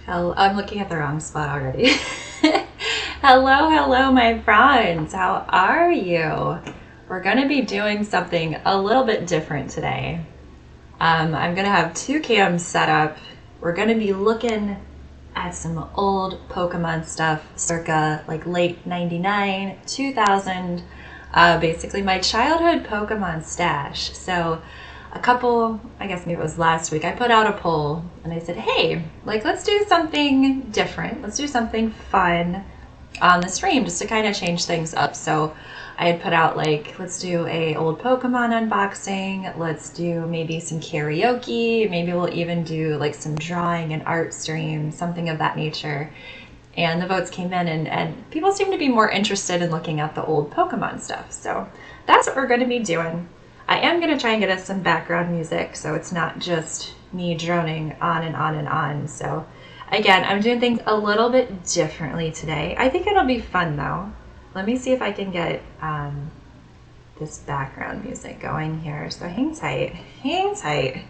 Hell, I'm looking at the wrong spot already. Hello, my friends. How are you? We're going to be doing something a little bit different today. I'm going to have two cams set up. We're going to be looking at some old Pokemon stuff circa like late 99, 2000. Basically my childhood Pokemon stash. So I guess maybe it was last week, I put out a poll and I said, hey, like, let's do something different. Let's do something fun on the stream just to kind of change things up. So I had put out like, let's do a old Pokemon unboxing. Let's do maybe some karaoke. Maybe we'll even do like some drawing and art stream, something of that nature. And the votes came in and people seem to be more interested in looking at the old Pokemon stuff. So that's what we're going to be doing. I am going to try and get us some background music so it's not just me droning on and on and on. So again, I'm doing things a little bit differently today. I think it'll be fun though. Let me see if I can get this background music going here. So hang tight.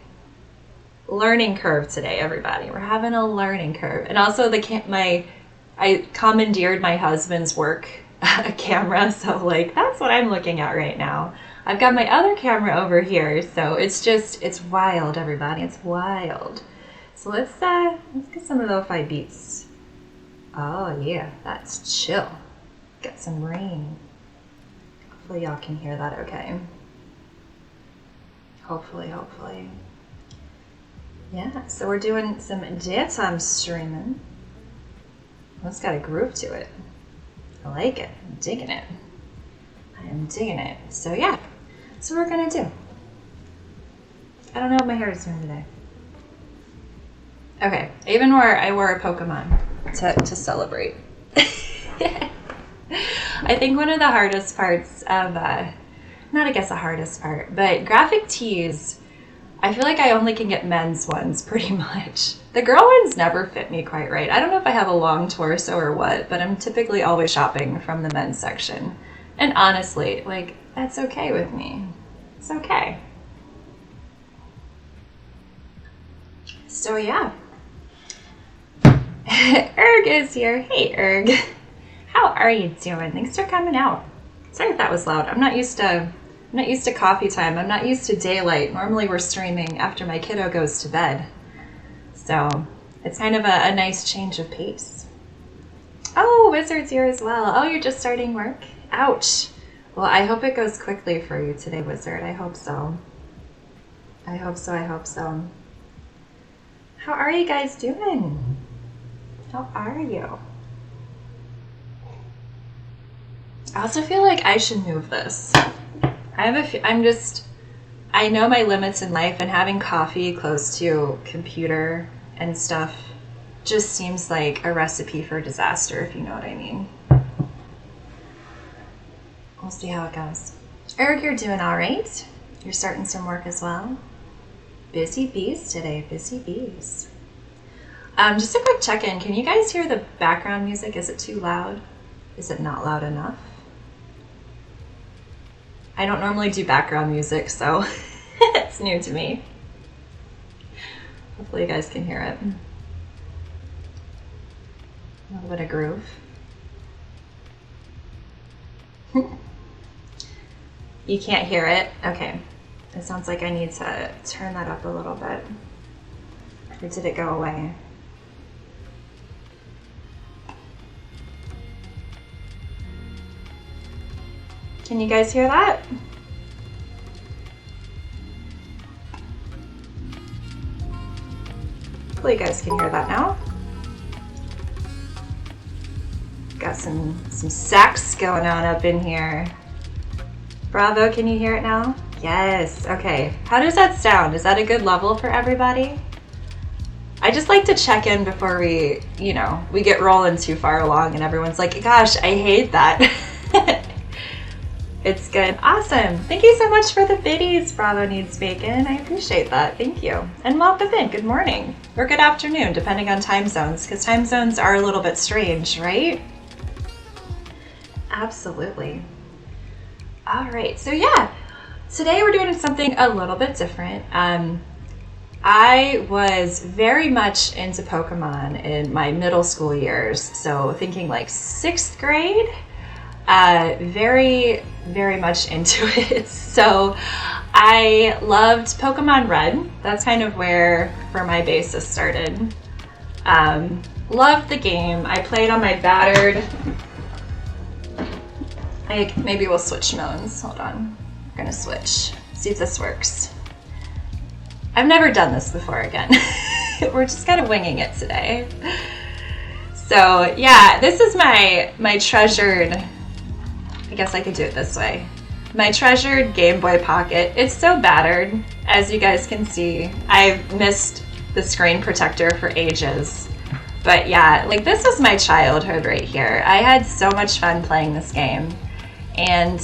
Learning curve today, everybody. We're having a learning curve. And also I commandeered my husband's work camera, so like that's what I'm looking at right now. I've got my other camera over here, so it's wild, everybody. It's wild. So let's get some of lo-fi beats. Oh yeah, that's chill. Get some rain. Hopefully y'all can hear that okay. Hopefully. Yeah, so we're doing some daytime streaming. It's got a groove to it. I like it. I'm digging it. I am digging it. So yeah, that's what we're gonna do. I don't know what my hair is doing today. Okay, I wore a Pokemon to celebrate. I think one of the hardest parts of, not I guess the hardest part, but graphic tees, I feel like I only can get men's ones pretty much. The girl ones never fit me quite right. I don't know if I have a long torso or what, but I'm typically always shopping from the men's section. And honestly, like, that's okay with me. It's okay. So yeah. Erg is here. Hey, Erg. How are you doing? Thanks for coming out. Sorry if that was loud. I'm not used to coffee time. I'm not used to daylight. Normally we're streaming after my kiddo goes to bed. So it's kind of a nice change of pace. Oh, Wizard's here as well. Oh, you're just starting work? Ouch. Well, I hope it goes quickly for you today, Wizard. I hope so. I hope so. How are you guys doing? How are you? I also feel like I should move this. I know my limits in life, and having coffee close to computer and stuff just seems like a recipe for disaster, if you know what I mean. We'll see how it goes. Eric, you're doing all right. You're starting some work as well. Busy bees today, busy bees. Just a quick check-in. Can you guys hear the background music? Is it too loud? Is it not loud enough? I don't normally do background music, so it's new to me. Hopefully you guys can hear it. A little bit of groove. You can't hear it? Okay. It sounds like I need to turn that up a little bit. Or did it go away? Can you guys hear that? Hopefully you guys can hear that now. Got some sax going on up in here. Bravo, can you hear it now? Yes, okay. How does that sound? Is that a good level for everybody? I just like to check in before we get rolling too far along and everyone's like, gosh, I hate that. It's good. Awesome. Thank you so much for the biddies, Bravo Needs Bacon. I appreciate that. Thank you. And welcome in. Good morning. Or good afternoon, depending on time zones, because time zones are a little bit strange, right? Absolutely. All right. So yeah, today we're doing something a little bit different. I was very much into Pokemon in my middle school years. So thinking like 6th grade, very, very much into it. So I loved Pokemon Red. That's kind of where my basis started. Loved the game. I played on my battered. Maybe we'll switch modes. Hold on. We're gonna switch. See if this works. I've never done this before again. We're just kind of winging it today. So yeah, this is my treasured, I guess I could do it this way. My treasured Game Boy Pocket. It's so battered, as you guys can see. I've missed the screen protector for ages. But yeah, like this was my childhood right here. I had so much fun playing this game. And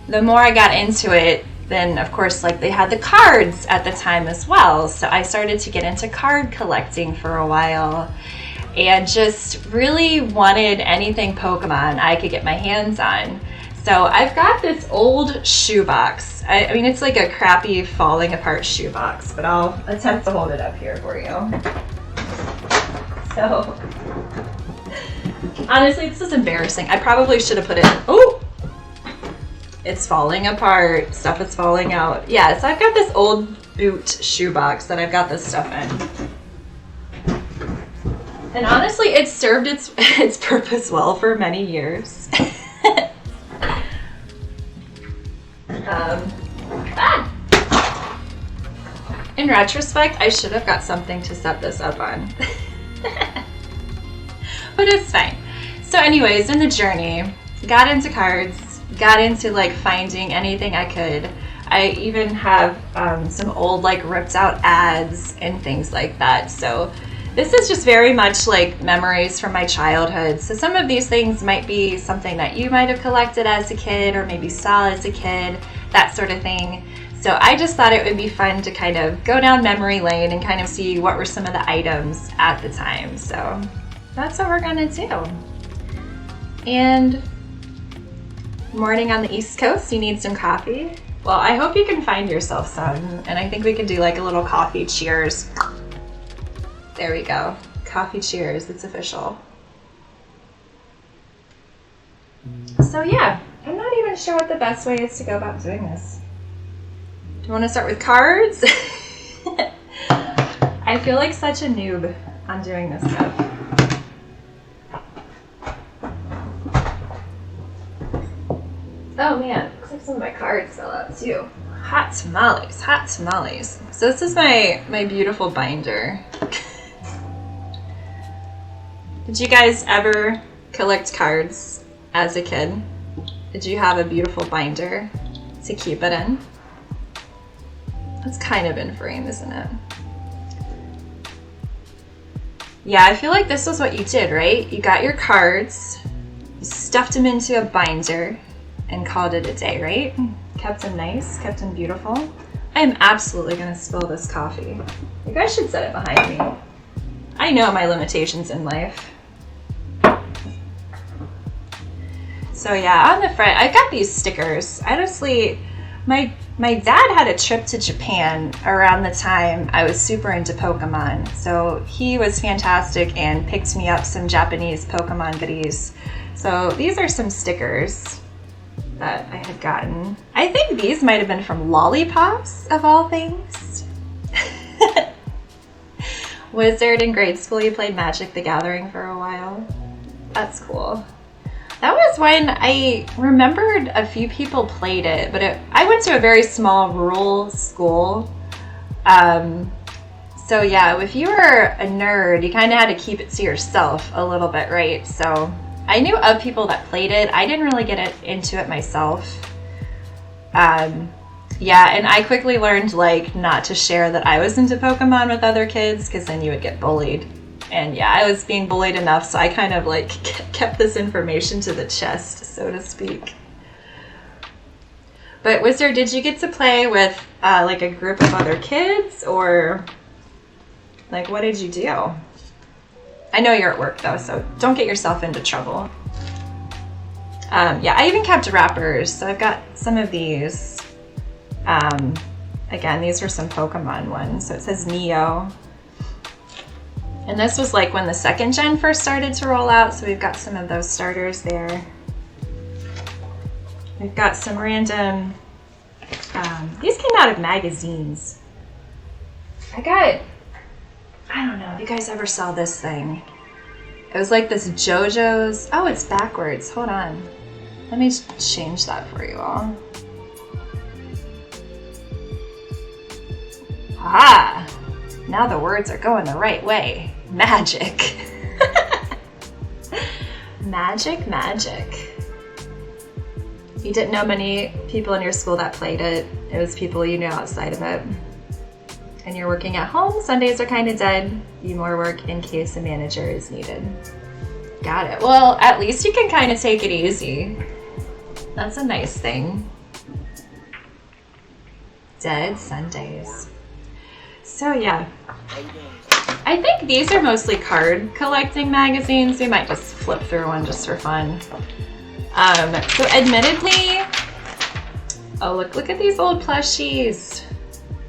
the more I got into it, then of course like they had the cards at the time as well. So I started to get into card collecting for a while and just really wanted anything Pokemon I could get my hands on. So I've got this old shoebox. I mean, it's like a crappy falling apart shoebox, but I'll attempt to hold it up here for you. So honestly, this is embarrassing. I probably should have put it, oh, it's falling apart. Stuff is falling out. Yeah, so I've got this old boot shoebox that I've got this stuff in. And honestly, it served its purpose well for many years. In retrospect, I should have got something to set this up on. But it's fine. So anyways, in the journey, got into cards, got into like finding anything I could. I even have some old like ripped out ads and things like that. So this is just very much like memories from my childhood. So some of these things might be something that you might have collected as a kid or maybe saw as a kid, that sort of thing. So I just thought it would be fun to kind of go down memory lane and kind of see what were some of the items at the time. So that's what we're gonna do. And morning on the East Coast, you need some coffee. Well, I hope you can find yourself some. And I think we can do like a little coffee cheers. There we go. Coffee cheers, it's official. So yeah, I'm not even sure what the best way is to go about doing this. Do you want to start with cards? I feel like such a noob on doing this stuff. Oh man, looks like some of my cards fell out too. Hot tamales, hot tamales. So this is my beautiful binder. Did you guys ever collect cards as a kid? Did you have a beautiful binder to keep it in? It's kind of in frame, isn't it? Yeah, I feel like this was what you did, right? You got your cards, you stuffed them into a binder, and called it a day, right? Kept them nice, kept them beautiful. I am absolutely gonna spill this coffee. You guys should set it behind me. I know my limitations in life. So yeah, on the front, I got these stickers. Honestly, my dad had a trip to Japan around the time I was super into Pokemon. So he was fantastic and picked me up some Japanese Pokemon goodies. So these are some stickers that I had gotten. I think these might have been from Lollipops, of all things. Wizard in grade school, you played Magic the Gathering for a while. That's cool. That was when I remembered a few people played it, but I went to a very small rural school. So yeah, if you were a nerd, you kind of had to keep it to yourself a little bit, right? So I knew of people that played it. I didn't really get into it myself. Yeah, and I quickly learned like not to share that I was into Pokemon with other kids because then you would get bullied. And yeah, I was being bullied enough, so I kind of like kept this information to the chest, so to speak. But Wizard, did you get to play with like a group of other kids, or like what did you do? I know you're at work though, so don't get yourself into trouble. Yeah, I even kept wrappers, so I've got some of these. Again, these were some Pokemon ones. So it says Neo. And this was like when the 2nd gen first started to roll out, so we've got some of those starters there. We've got some random, these came out of magazines. I don't know, if you guys ever saw this thing? It was like this JoJo's, oh, it's backwards, hold on. Let me change that for you all. Aha! Now the words are going the right way. Magic. Magic, magic. You didn't know many people in your school that played it. It was people you knew outside of it. And you're working at home, Sundays are kind of dead. You more work in case a manager is needed. Got it. Well, at least you can kind of take it easy. That's a nice thing. Dead Sundays. So yeah, I think these are mostly card collecting magazines. We might just flip through one just for fun. So admittedly, oh look at these old plushies.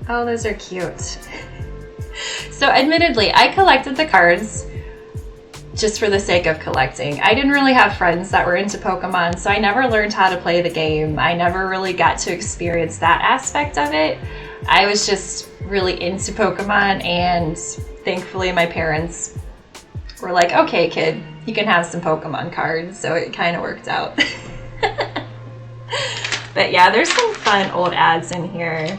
Oh, those are cute. So admittedly, I collected the cards just for the sake of collecting. I didn't really have friends that were into Pokemon, so I never learned how to play the game. I never really got to experience that aspect of it. I was just really into Pokemon, and thankfully my parents were like, okay kid, you can have some Pokemon cards, so it kind of worked out. But yeah, there's some fun old ads in here.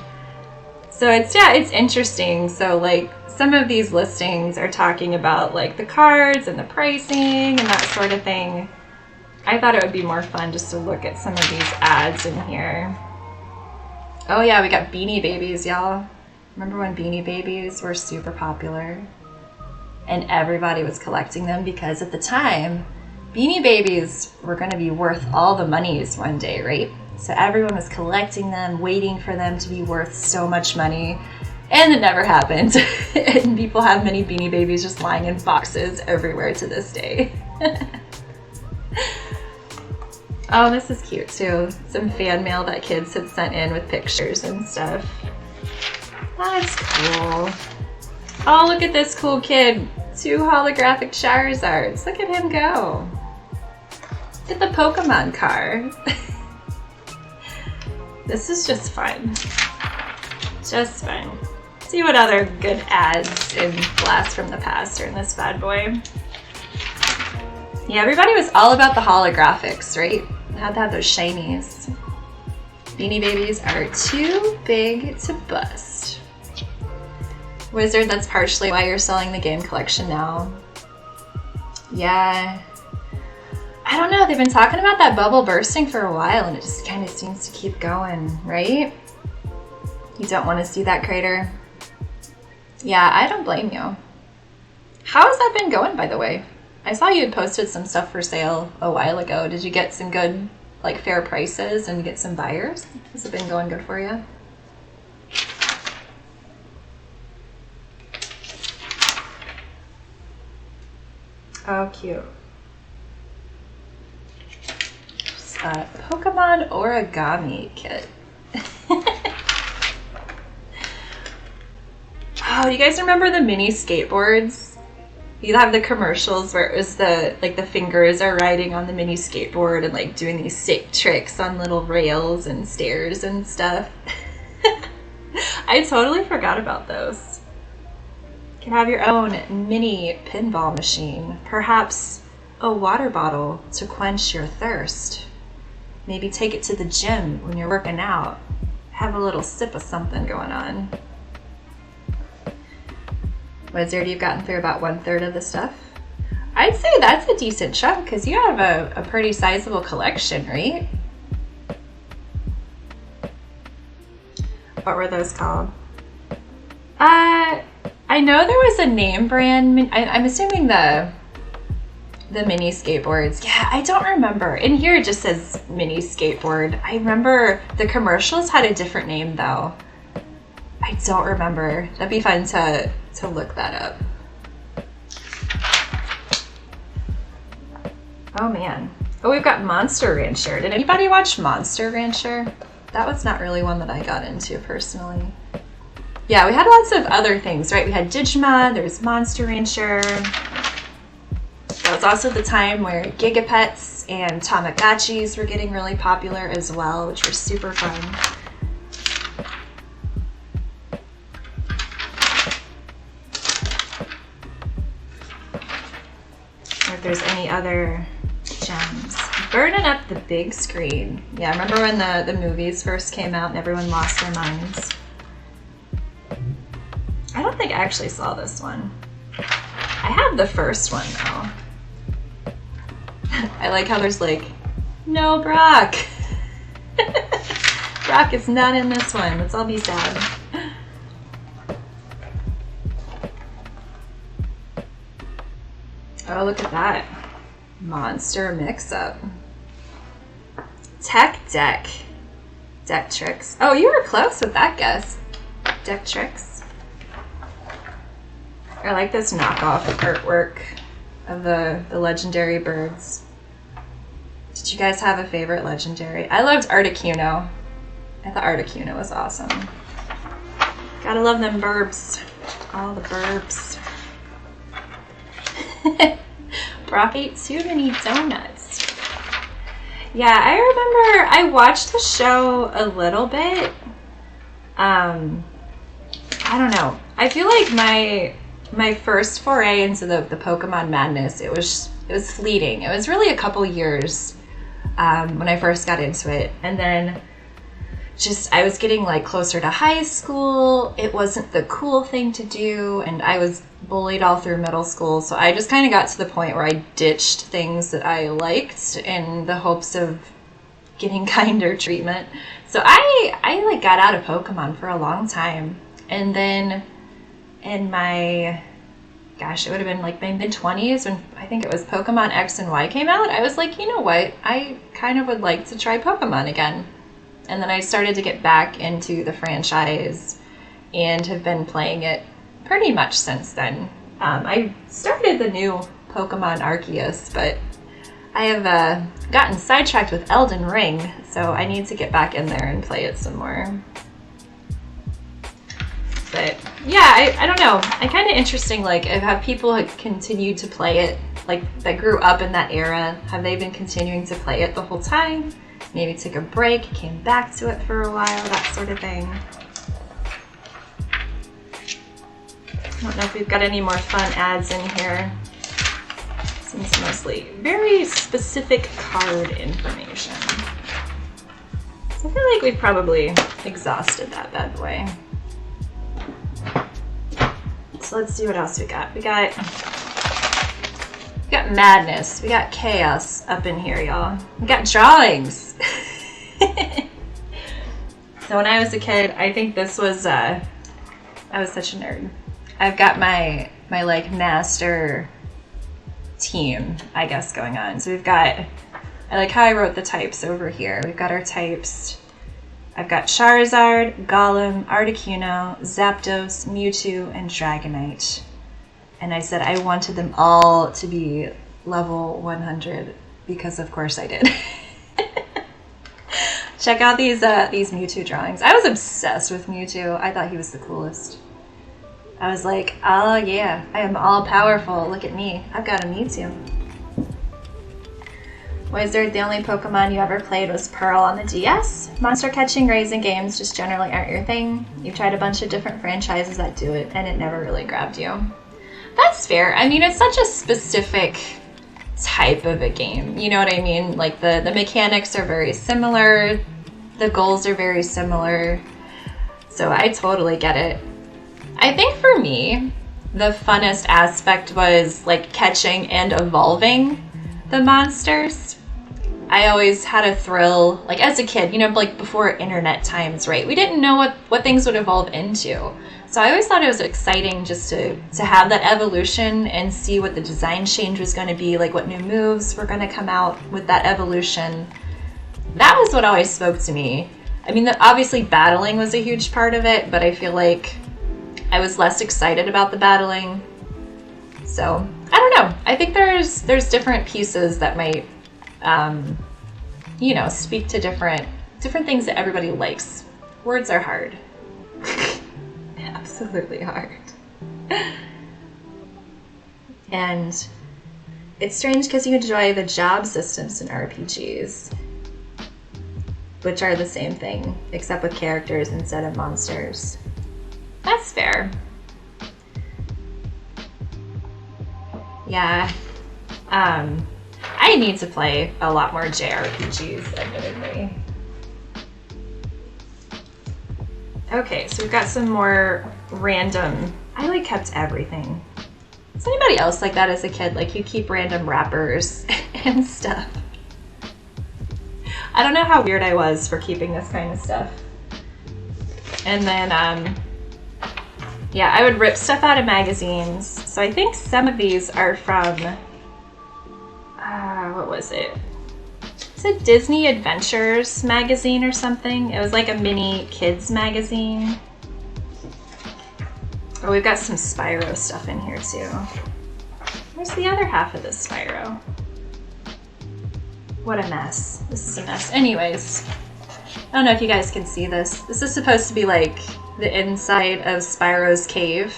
So it's interesting. So like some of these listings are talking about like the cards and the pricing and that sort of thing. I thought it would be more fun just to look at some of these ads in here. Oh yeah, we got Beanie Babies, y'all. Remember when Beanie Babies were super popular? And everybody was collecting them because at the time, Beanie Babies were going to be worth all the monies one day, right? So everyone was collecting them, waiting for them to be worth so much money. And it never happened. And people have many Beanie Babies just lying in boxes everywhere to this day. Oh, this is cute too. Some fan mail that kids had sent in with pictures and stuff. That's cool. Oh, look at this cool kid. 2 holographic Charizards. Look at him go. Get the Pokemon car. This is just fun. Just fun. See what other good ads in Blast from the Past are in this bad boy. Yeah, everybody was all about the holographics, right? Had to have those shinies. Beanie Babies are too big to bust. Wizard, that's partially why you're selling the game collection now. Yeah. I don't know, they've been talking about that bubble bursting for a while and it just kind of seems to keep going, right? You don't want to see that crater? Yeah, I don't blame you. How has that been going, by the way? I saw you had posted some stuff for sale a while ago. Did you get some good, like fair prices and get some buyers? Has it been going good for you? Oh, cute. Pokemon origami kit. Oh, you guys remember the mini skateboards? You'd have the commercials where it was the fingers are riding on the mini skateboard and like doing these sick tricks on little rails and stairs and stuff. I totally forgot about those. You can have your own mini pinball machine, perhaps a water bottle to quench your thirst. Maybe take it to the gym when you're working out. Have a little sip of something going on. Wizard, you've gotten through about 1/3 of the stuff. I'd say that's a decent chunk because you have a pretty sizable collection, right? What were those called? I know there was a name brand. I'm assuming the mini skateboards. Yeah, I don't remember. In here it just says mini skateboard. I remember the commercials had a different name though. I don't remember. That'd be fun to look that up. Oh man. Oh, we've got Monster Rancher. Did anybody watch Monster Rancher? That was not really one that I got into personally. Yeah, we had lots of other things, right? We had Digimon, there was Monster Rancher. That was also the time where Gigapets and Tamagotchis were getting really popular as well, which were super fun. Or if there's any other gems. Burning up the big screen. Yeah, remember when the movies first came out and everyone lost their minds? I don't think I actually saw this one. I have the first one though. I like how there's like, no Brock. Brock is not in this one. Let's all be sad. Oh, look at that. Monster mix-up. Tech Deck. Deck Tricks. Oh, you were close with that guess. Deck Tricks. I like this knockoff artwork of the legendary birds. Did you guys have a favorite legendary? I loved Articuno. I thought Articuno was awesome. Gotta love them burbs. All the burbs. Brock ate too many donuts. Yeah, I remember I watched the show a little bit. I don't know. I feel like my first foray into the Pokemon madness, it was fleeting. It was really a couple years when I first got into it, and then just I was getting like closer to high school. It wasn't the cool thing to do, and I was bullied all through middle school, so I just kind of got to the point where I ditched things that I liked in the hopes of getting kinder treatment. So I like got out of Pokemon for a long time, and then in my, gosh, it would have been like my mid-20s when I think it was Pokemon X and Y came out, I was like, you know what, I kind of would like to try Pokemon again. And then I started to get back into the franchise and have been playing it pretty much since then. I started the new Pokemon Arceus, but I have gotten sidetracked with Elden Ring, so I need to get back in there and play it some more. But yeah, I don't know. I kind of interesting, like, have people continued to play it, like, that grew up in that era? Have they been continuing to play it the whole time? Maybe took a break, came back to it for a while, that sort of thing. I don't know if we've got any more fun ads in here. Seems mostly very specific card information. So I feel like we've probably exhausted that bad boy. So let's see what else we got. We got madness. We got chaos up in here, y'all. We got drawings. So when I was a kid, I think this was, I was such a nerd. I've got my like master team, I guess, going on. So we've got, I like how I wrote the types over here. We've got our types. I've got Charizard, Golem, Articuno, Zapdos, Mewtwo, and Dragonite. And I said I wanted them all to be level 100 because of course I did. Check out these Mewtwo drawings. I was obsessed with Mewtwo. I thought he was the coolest. I was like, oh yeah, I am all powerful. Look at me. I've got a Mewtwo. Wizard, the only Pokemon you ever played was Pearl on the DS. Monster catching, raising games just generally aren't your thing. You've tried a bunch of different franchises that do it, and it never really grabbed you. That's fair. I mean, it's such a specific type of a game. You know what I mean? Like the mechanics are very similar. The goals are very similar. So I totally get it. I think for me, the funnest aspect was like catching and evolving the monsters. I always had a thrill, like as a kid, you know, like before internet times, right? We didn't know what things would evolve into. So I always thought it was exciting just to have that evolution and see what the design change was going to be, like what new moves were going to come out with that evolution. That was what always spoke to me. I mean, obviously battling was a huge part of it, but I feel like I was less excited about the battling. So I don't know. I think there's different pieces that might, you know, speak to different things that everybody likes. Words are hard. absolutely hard. And it's strange because you enjoy the job systems in RPGs, which are the same thing, except with characters instead of monsters. That's fair. Yeah. I need to play a lot more JRPGs, admittedly. Okay, so we've got some more random... I kept everything. Is anybody else like that as a kid? You keep random wrappers and stuff. I don't know how weird I was for keeping this kind of stuff. And then, yeah, I would rip stuff out of magazines. So I think some of these are from, what was it? It's a Disney Adventures magazine or something. It was like a mini kids magazine. Oh, we've got some Spyro stuff in here too. Where's the other half of this Spyro? What a mess. This is a mess. Anyways, I don't know if you guys can see this. This is supposed to be like the inside of Spyro's cave.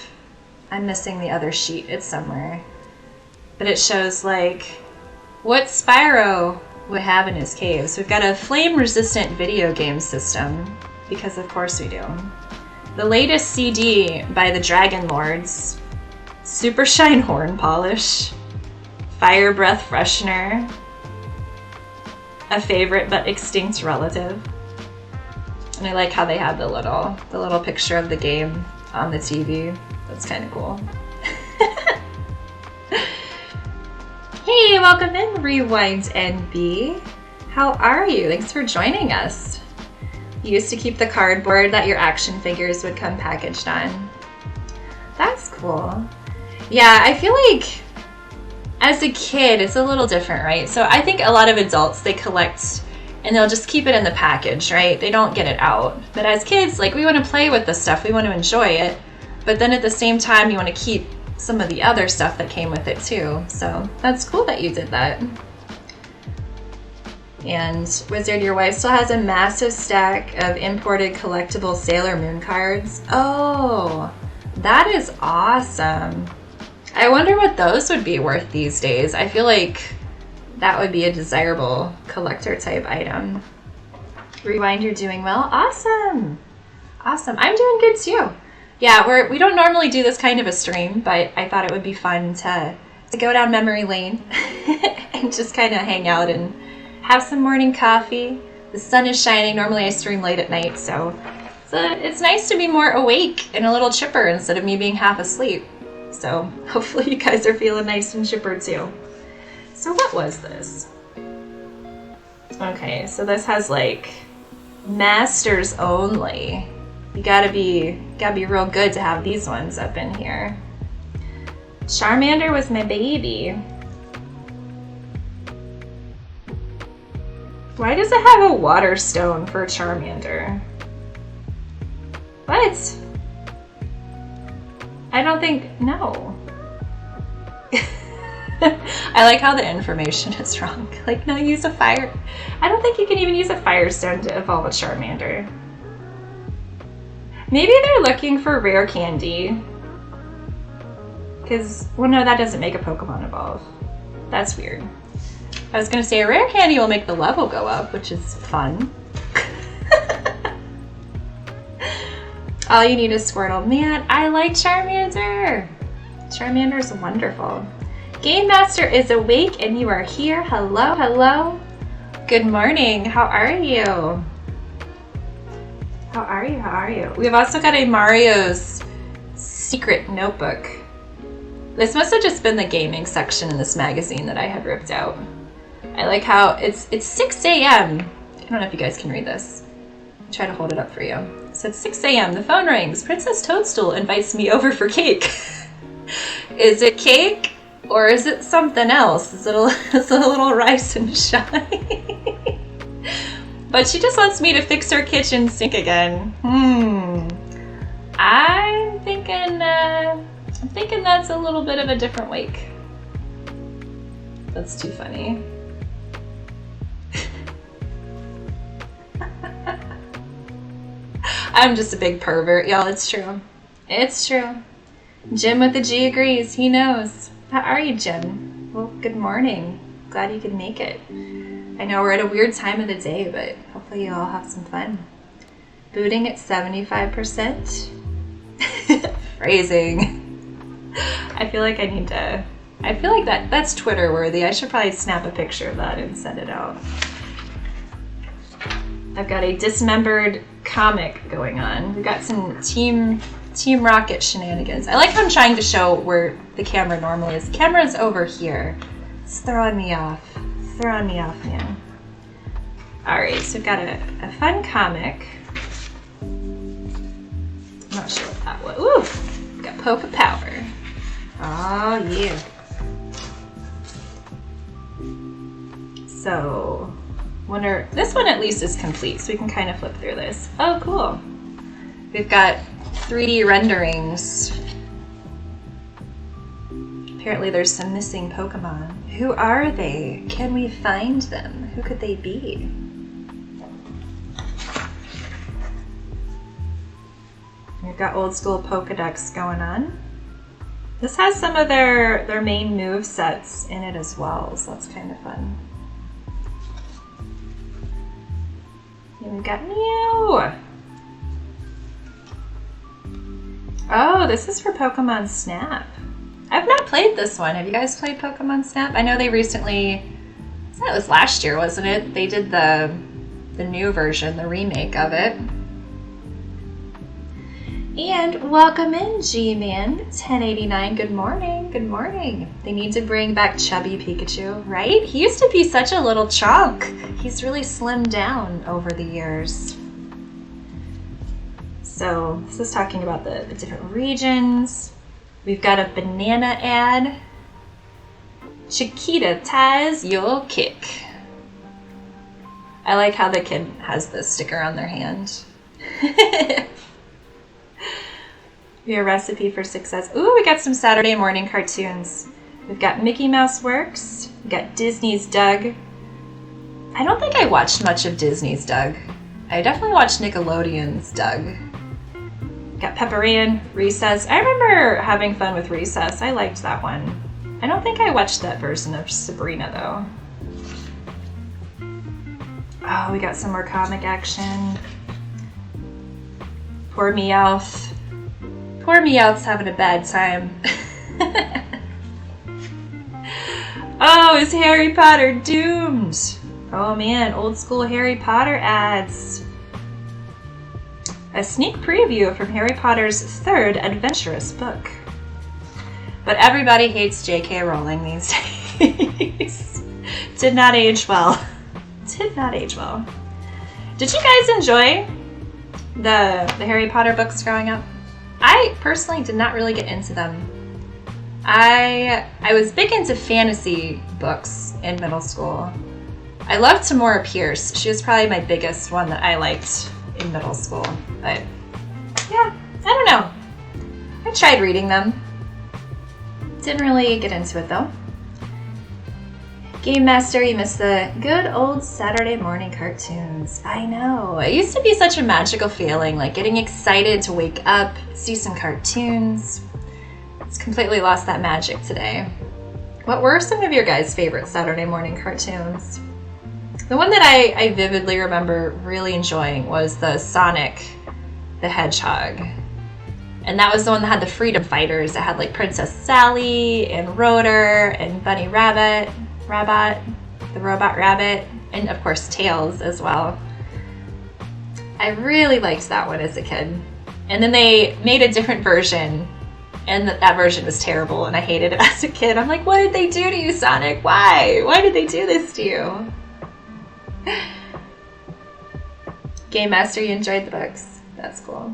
I'm missing the other sheet. It's somewhere. But it shows what Spyro would have in his cave. So we've got a flame-resistant video game system, because of course we do. The latest CD by the Dragon Lords, Super Shine Horn Polish, Fire Breath Freshener, a favorite but extinct relative. And I like how they have the little picture of the game on the TV. That's kind of cool. Hey, welcome in, Rewind NB. How are you? Thanks for joining us. You used to keep the cardboard that your action figures would come packaged on. That's cool. Yeah, I feel like as a kid, it's a little different, right? So I think a lot of adults, they collect and they'll just keep it in the package, right? They don't get it out. But as kids, we want to play with the stuff. We want to enjoy it. But then at the same time, you want to keep some of the other stuff that came with it too. So that's cool that you did that. And Wizard, your wife still has a massive stack of imported collectible Sailor Moon cards. Oh, that is awesome. I wonder what those would be worth these days. I feel like that would be a desirable collector type item. Rewind, you're doing well. Awesome. Awesome. I'm doing good too. Yeah, we don't normally do this kind of a stream, but I thought it would be fun to go down memory lane and just kind of hang out and have some morning coffee. The sun is shining. Normally I stream late at night, so it's nice to be more awake and a little chipper instead of me being half asleep. So hopefully you guys are feeling nice and chipper too. So what was this? Okay, so this has masters only. You gotta be real good to have these ones up in here. Charmander was my baby. Why does it have a water stone for Charmander? What? I don't think, no. I like how the information is wrong. No, use a fire. I don't think you can even use a firestone to evolve a Charmander. Maybe they're looking for rare candy. Because, well, no, that doesn't make a Pokemon evolve. That's weird. I was going to say a rare candy will make the level go up, which is fun. All you need is Squirtle. Man, I like Charmander. Charmander is wonderful. Game Master is awake and you are here. Hello, hello. Good morning. How are you? How are you? How are you? We've also got a Mario's Secret Notebook. This must have just been the gaming section in this magazine that I had ripped out. I like how it's 6 a.m. I don't know if you guys can read this. I'll try to hold it up for you. So it's 6 a.m. The phone rings. Princess Toadstool invites me over for cake. Is it cake or is it something else? Is it a little rice and shine? But she just wants me to fix her kitchen sink again. I'm thinking that's a little bit of a different wake. That's too funny. I'm just a big pervert, y'all. It's true. It's true. Jim with the G agrees. He knows. How are you, Jim? Well, good morning. Glad you could make it. I know we're at a weird time of the day, but hopefully you all have some fun. Booting at 75%. Phrasing. I feel like that's Twitter worthy. I should probably snap a picture of that and send it out. I've got a dismembered comic going on. We've got some Team Rocket shenanigans. I like how I'm trying to show where the camera normally is. The camera's over here. It's throwing me off. Man. Alright, so we've got a fun comic. I'm not sure what that was. Ooh! We've got Poke Power. Oh, yeah. So, this one at least is complete, so we can kind of flip through this. Oh, cool. We've got 3D renderings. Apparently there's some missing Pokemon. Who are they? Can we find them? Who could they be? We've got old school Pokedex going on. This has some of their main move sets in it as well, so that's kind of fun. And we've got Mew! Oh, this is for Pokemon Snap. I've not played this one. Have you guys played Pokemon Snap? I know they recently, it was last year, wasn't it? They did the new version, the remake of it. And welcome in, G-Man 1089. Good morning. Good morning. They need to bring back Chubby Pikachu, right? He used to be such a little chunk. He's really slimmed down over the years. So this is talking about the different regions. We've got a banana ad. Chiquita ties your kick. I like how the kid has the sticker on their hand. We have a recipe for success. Ooh, we got some Saturday morning cartoons. We've got Mickey Mouse Works. We've got Disney's Doug. I don't think I watched much of Disney's Doug. I definitely watched Nickelodeon's Doug. Got Pepper Ann, Recess. I remember having fun with Recess. I liked that one. I don't think I watched that version of Sabrina, though. Oh, we got some more comic action. Poor Meowth. Poor Meowth's having a bad time. Oh, is Harry Potter doomed? Oh man, old school Harry Potter ads. A sneak preview from Harry Potter's third adventurous book. But everybody hates J.K. Rowling these days. Did not age well. Did not age well. Did you guys enjoy the Harry Potter books growing up? I personally did not really get into them. I was big into fantasy books in middle school. I loved Tamora Pierce. She was probably my biggest one that I liked in middle school. But yeah, I don't know. I tried reading them. Didn't really get into it though. Game Master, you missed the good old Saturday morning cartoons. I know. It used to be such a magical feeling, like getting excited to wake up, see some cartoons. It's completely lost that magic today. What were some of your guys' favorite Saturday morning cartoons? The one that I vividly remember really enjoying was the Sonic the Hedgehog. And that was the one that had the Freedom Fighters. It had like Princess Sally and Rotor and Bunny Rabbit, the Robot Rabbit, and of course Tails as well. I really liked that one as a kid. And then they made a different version, and that version was terrible, and I hated it as a kid. I'm like, what did they do to you, Sonic? Why? Why did they do this to you? Game Master, you enjoyed the books. That's cool.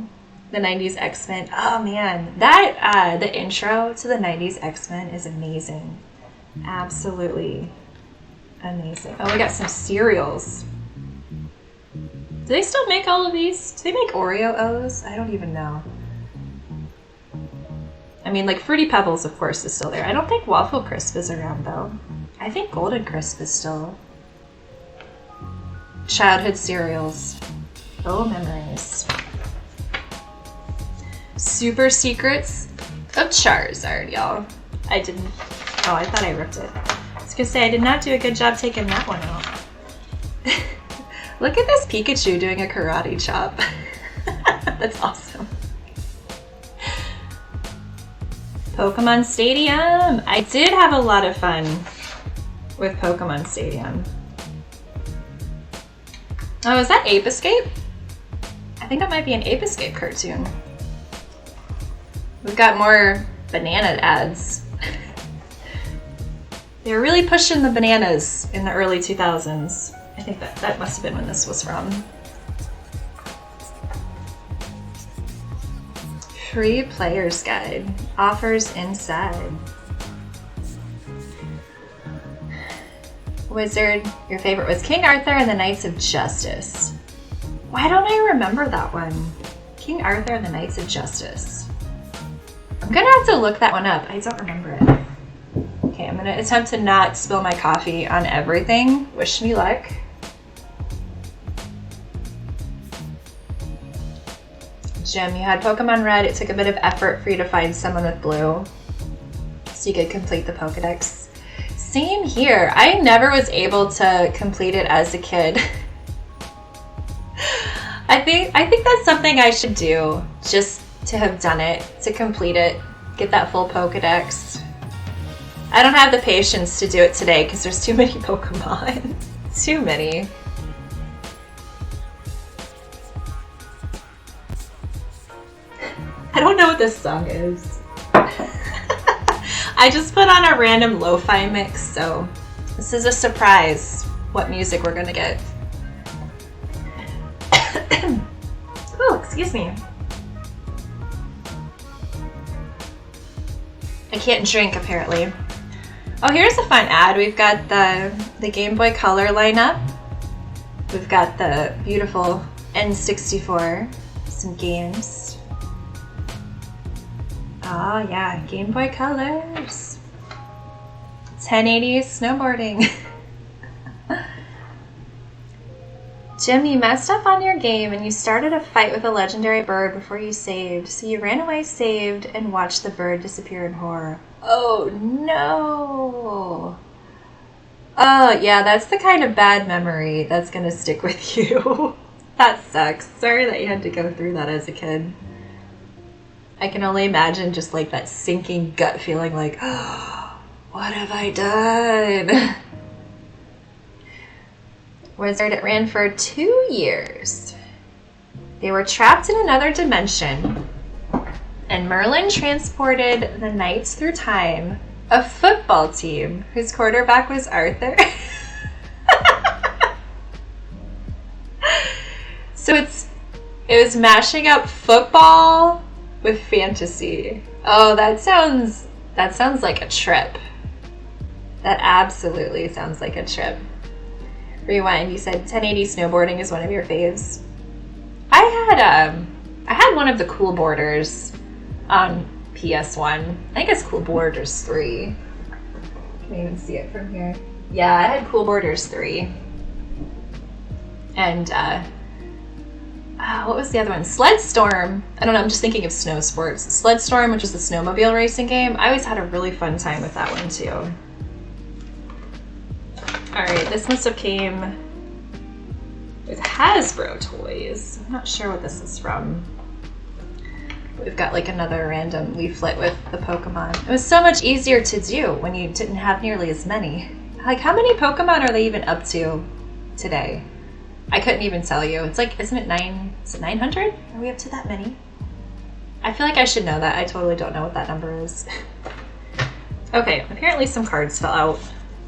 The 90s X-Men. Oh man, that the intro to the 90s X-Men is amazing. Absolutely amazing. Oh, we got some cereals. Do they still make all of these? Do they make Oreo O's? I don't even know. I mean, like Fruity Pebbles, of course, is still there. I don't think Waffle Crisp is around, though. I think Golden Crisp is still. Childhood cereals. Oh, memories. Super Secrets of Charizard, y'all. I didn't, oh, I thought I ripped it. I was gonna say, I did not do a good job taking that one out. Look at this Pikachu doing a karate chop. That's awesome. Pokemon Stadium. I did have a lot of fun with Pokemon Stadium. Oh, is that Ape Escape? I think that might be an Ape Escape cartoon. We've got more banana ads. They were really pushing the bananas in the early 2000s. I think that must have been when this was from. Free Player's Guide. Offers inside. Wizard, your favorite was King Arthur and the Knights of Justice. Why don't I remember that one? King Arthur and the Knights of Justice. I'm gonna have to look that one up. I don't remember it. Okay, I'm gonna attempt to not spill my coffee on everything. Wish me luck. Jim, you had Pokemon Red. It took a bit of effort for you to find someone with blue so you could complete the Pokedex. Same here. I never was able to complete it as a kid. I think that's something I should do, just to have done it, to complete it, get that full Pokedex. I don't have the patience to do it today because there's too many Pokemon. Too many. I don't know what this song is. I just put on a random lo-fi mix, so this is a surprise what music we're gonna get. Oh, excuse me. I can't drink apparently. Oh, here's a fun ad. We've got the Game Boy Color lineup. We've got the beautiful N64, some games. Oh yeah, Game Boy Colors. 1080 snowboarding. Jim, you messed up on your game and you started a fight with a legendary bird before you saved. So you ran away, saved, and watched the bird disappear in horror. Oh no. Oh yeah, that's the kind of bad memory that's gonna stick with you. That sucks. Sorry that you had to go through that as a kid. I can only imagine just like that sinking gut feeling like, oh, what have I done? Wizard, it ran for 2 years. They were trapped in another dimension, and Merlin transported the knights through time, a football team whose quarterback was Arthur. So it was mashing up football with fantasy. Oh, that sounds like a trip. That absolutely sounds like a trip. Rewind, you said 1080 snowboarding is one of your faves. I had one of the Cool Borders on PS1. I think it's Cool Borders 3. Can you even see it from here? Yeah, I had Cool Borders 3. And what was the other one? Sled Storm. I don't know, I'm just thinking of snow sports. Sled Storm, which is the snowmobile racing game. I always had a really fun time with that one too. Alright, this must have came with Hasbro toys. I'm not sure what this is from. We've got like another random leaflet with the Pokemon. It was so much easier to do when you didn't have nearly as many. Like, how many Pokemon are they even up to today? I couldn't even tell you. It's like, isn't it 900? Are we up to that many? I feel like I should know that. I totally don't know what that number is. Okay, apparently some cards fell out.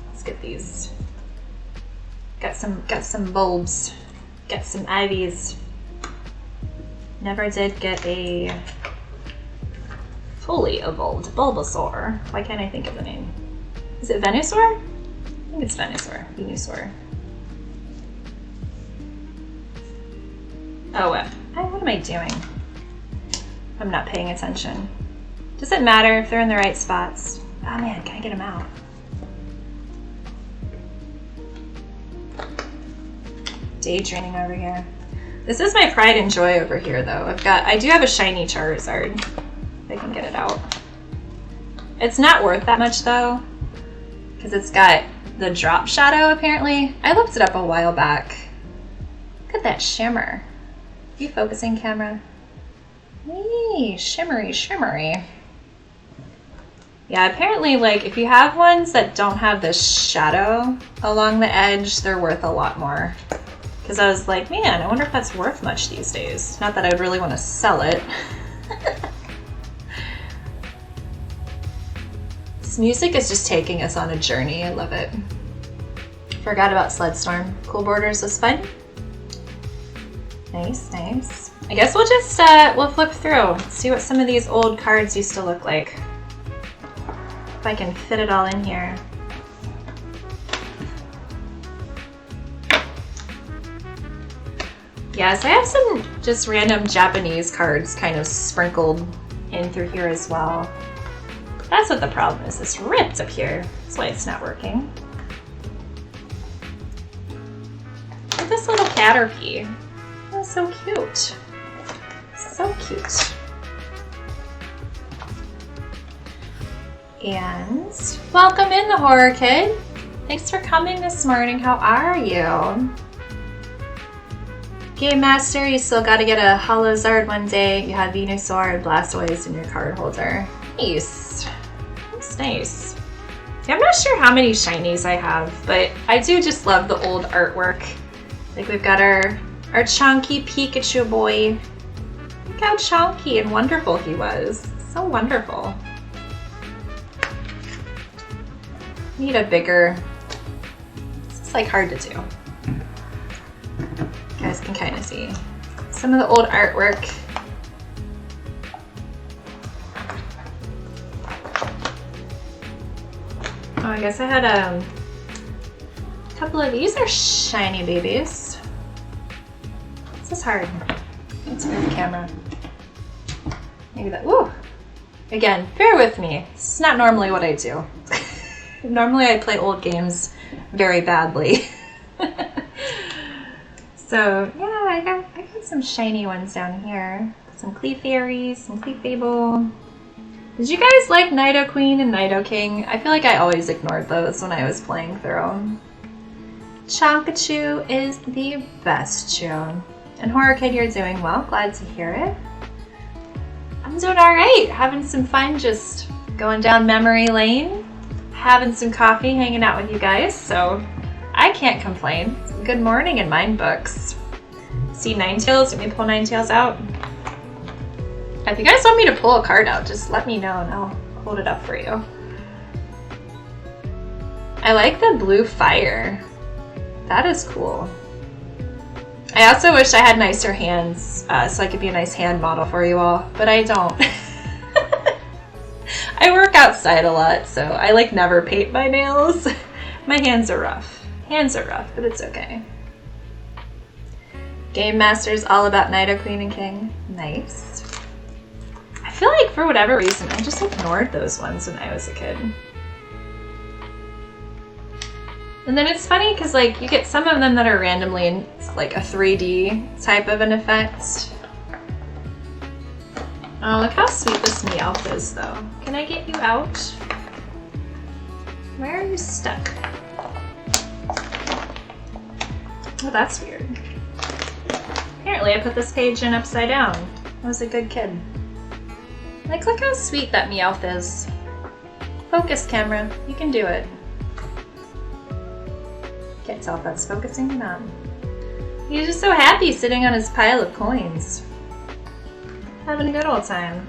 Let's get these. Got some bulbs. Got some Ivies. Never did get a fully evolved Bulbasaur. Why can't I think of the name? Is it Venusaur? I think it's Venusaur. Venusaur. Oh, what am I doing? I'm not paying attention. Does it matter if they're in the right spots? Oh man, can I get them out? Daydreaming over here. This is my pride and joy over here, though. I do have a shiny Charizard. If I can get it out. It's not worth that much, though, because it's got the drop shadow, apparently. I looked it up a while back. Look at that shimmer. Are you focusing, camera? Hey, shimmery, shimmery. Yeah, apparently, like, if you have ones that don't have this shadow along the edge, they're worth a lot more. Because I was like, man, I wonder if that's worth much these days. Not that I'd really want to sell it. This music is just taking us on a journey. I love it. Forgot about Sledstorm. Cool Borders was fun. Nice, nice. I guess we'll just, we'll flip through. See what some of these old cards used to look like. If I can fit it all in here. Yes, I have some just random Japanese cards kind of sprinkled in through here as well. That's what the problem is, it's ripped up here. That's why it's not working. Look at this little Caterpie. That's so cute. So cute. And welcome in, the Horror Kid. Thanks for coming this morning. How are you? Game Master, you still got to get a Holozard one day. You have Venusaur and Blastoise in your card holder. Nice. That's nice. Yeah, I'm not sure how many shinies I have, but I do just love the old artwork. Like we've got our chunky Pikachu boy. Look how chunky and wonderful he was. So wonderful. Need a bigger, it's like hard to do. You guys can kind of see some of the old artwork. Oh, I guess I had a couple of these are shiny babies. This is hard. Let's move the camera. Maybe that, woo! Again, bear with me. This is not normally what I do. Normally I play old games very badly. So yeah, I got some shiny ones down here. Some Clefairy, some Clefable. Did you guys like Nidoqueen and Nidoking? I feel like I always ignored those when I was playing through them. Chonkachu is the best chew. And Horror Kid, you're doing well. Glad to hear it. I'm doing alright. Having some fun just going down memory lane. Having some coffee, hanging out with you guys, so I can't complain. Good morning in mine books. See Ninetales? Let me pull Ninetales out. If you guys want me to pull a card out, just let me know and I'll hold it up for you. I like the blue fire. That is cool. I also wish I had nicer hands so I could be a nice hand model for you all, but I don't. I work outside a lot, so I like never paint my nails. My hands are rough. Hands are rough, but it's okay. Game Master's all about Nidoqueen and King. Nice. I feel like for whatever reason, I just ignored those ones when I was a kid. And then it's funny because like you get some of them that are randomly in like a 3D type of an effect. Oh, look how sweet this Meowth is, though. Can I get you out? Where are you stuck? Oh, that's weird. Apparently I put this page in upside down. I was a good kid. Like, look how sweet that Meowth is. Focus, camera. You can do it. Can't tell if that's focusing or not. He's just so happy sitting on his pile of coins. Having a good old time.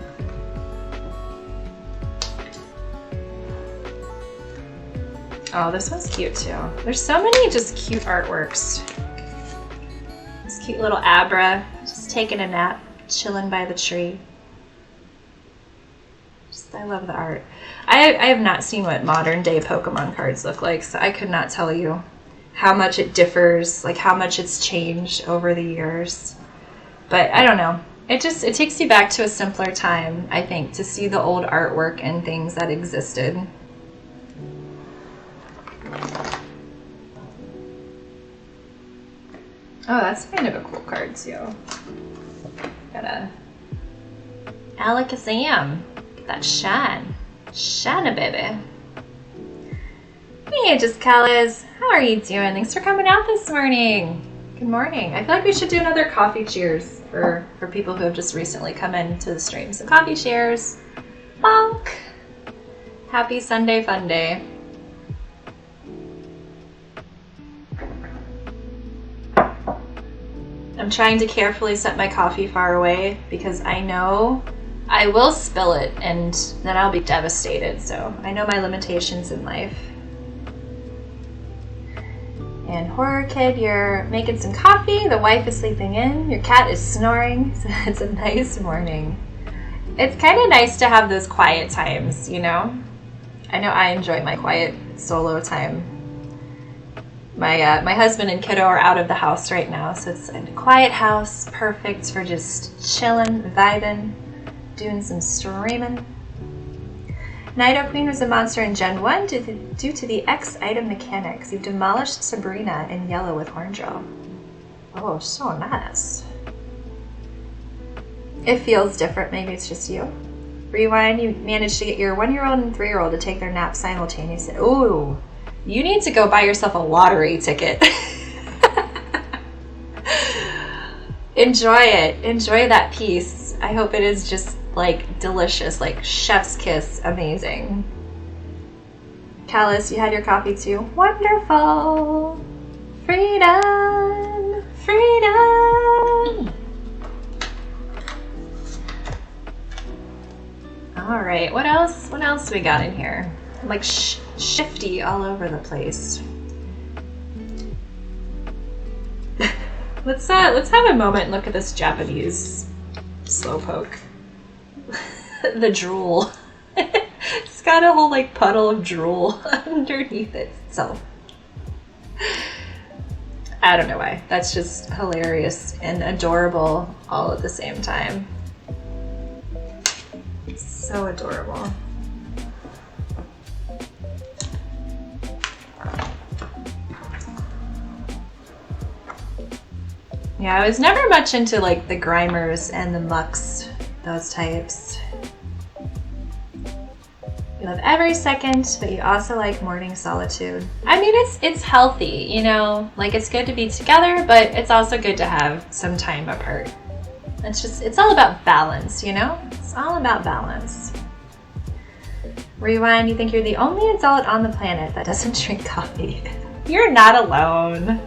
Oh, this one's cute too. There's so many just cute artworks. This cute little Abra, just taking a nap, chilling by the tree. I love the art. I have not seen what modern day Pokemon cards look like, so I could not tell you how much it differs, like how much it's changed over the years. But I don't know. It takes you back to a simpler time, I think, to see the old artwork and things that existed. Oh, that's kind of a cool card too. Got a Alakazam. Get that shine. Shine, baby. Hey, just Callis. How are you doing? Thanks for coming out this morning. Good morning. I feel like we should do another coffee cheers for people who have just recently come into the stream. So coffee cheers. Bonk. Happy Sunday fun day. I'm trying to carefully set my coffee far away because I know I will spill it and then I'll be devastated. So I know my limitations in life. And Horror Kid, you're making some coffee. The wife is sleeping in. Your cat is snoring. So it's a nice morning. It's kind of nice to have those quiet times, you know? I know I enjoy my quiet solo time. My husband and kiddo are out of the house right now, so it's a quiet house, perfect for just chilling, vibing, doing some streaming. Nido Queen was a monster in Gen 1 due to the X item mechanics. You've demolished Sabrina in yellow with Horn Drill. Oh, so nice. It feels different, maybe it's just you. Rewind, you managed to get your 1-year-old and 3-year-old to take their nap simultaneously. Ooh, you need to go buy yourself a lottery ticket. Enjoy it. Enjoy that piece. I hope it is just like delicious, like chef's kiss, amazing. Callis, you had your coffee too. Wonderful. Freedom. Freedom. All right, what else we got in here? I'm like shifty all over the place. Let's have a moment and look at this Japanese slowpoke. The drool. It's got a whole like puddle of drool underneath itself. I don't know why. That's just hilarious and adorable all at the same time. So adorable. Yeah, I was never much into like the Grimers and the Mucks, those types. You love every second, but you also like morning solitude. I mean, it's healthy, you know? Like, it's good to be together, but it's also good to have some time apart. It's all about balance, you know? It's all about balance. Rewind, you think you're the only adult on the planet that doesn't drink coffee. You're not alone.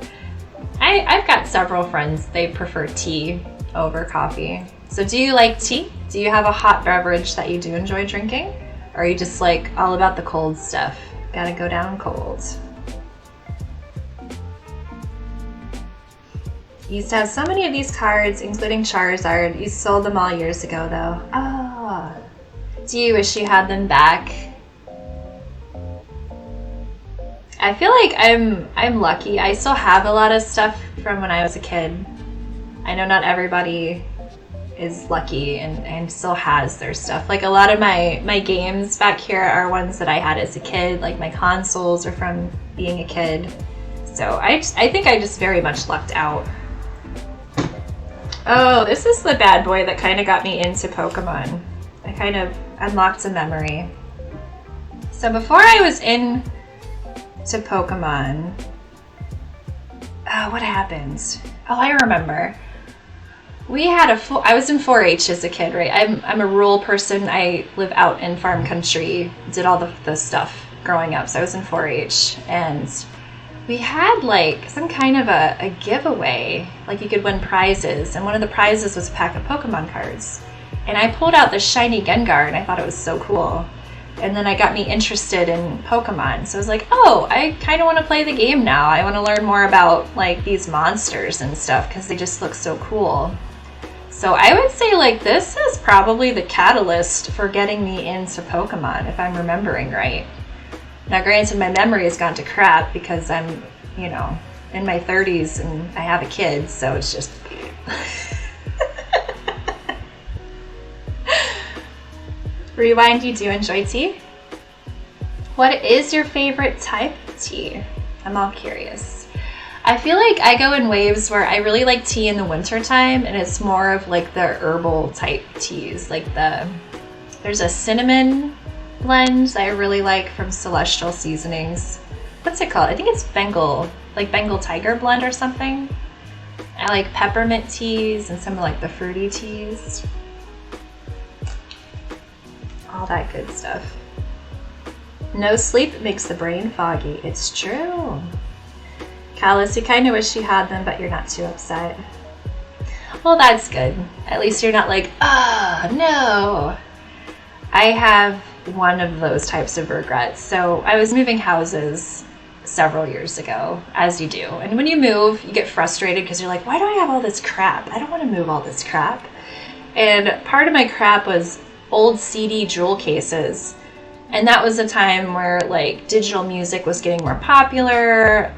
I've got several friends, they prefer tea over coffee. So do you like tea? Do you have a hot beverage that you do enjoy drinking? Or are you just like all about the cold stuff? Gotta go down cold. You used to have so many of these cards, including Charizard. You sold them all years ago though. Oh. Do you wish you had them back? I feel like I'm lucky. I still have a lot of stuff from when I was a kid. I know not everybody is lucky and still has their stuff. Like a lot of my games back here are ones that I had as a kid. Like my consoles are from being a kid. So I think I just very much lucked out. Oh, this is the bad boy that kind of got me into Pokemon. I kind of unlocked a memory. So before I was in to Pokemon, what happened? Oh, I remember. We had I was in 4-H as a kid, right? I'm a rural person. I live out in farm country, did all the stuff growing up. So I was in 4-H and we had like some kind of a giveaway, like you could win prizes. And one of the prizes was a pack of Pokemon cards. And I pulled out the shiny Gengar and I thought it was so cool. And then it got me interested in Pokemon. So I was like, oh, I kind of want to play the game now. I want to learn more about like these monsters and stuff because they just look so cool. So I would say like this is probably the catalyst for getting me into Pokemon, if I'm remembering right. Now granted, my memory has gone to crap because I'm, you know, in my 30s and I have a kid, so it's just... Rewind, you do enjoy tea? What is your favorite type of tea? I'm all curious. I feel like I go in waves where I really like tea in the winter time, and it's more of like the herbal type teas. Like there's a cinnamon blend that I really like from Celestial Seasonings. What's it called? I think it's Bengal Tiger blend or something. I like peppermint teas and some of like the fruity teas. All that good stuff. No sleep makes the brain foggy. It's true. Callus, you kind of wish you had them, but you're not too upset. Well, that's good. At least you're not like, oh, no. I have one of those types of regrets. So I was moving houses several years ago, as you do. And when you move, you get frustrated because you're like, why do I have all this crap? I don't want to move all this crap. And part of my crap was old CD jewel cases. And that was a time where like digital music was getting more popular.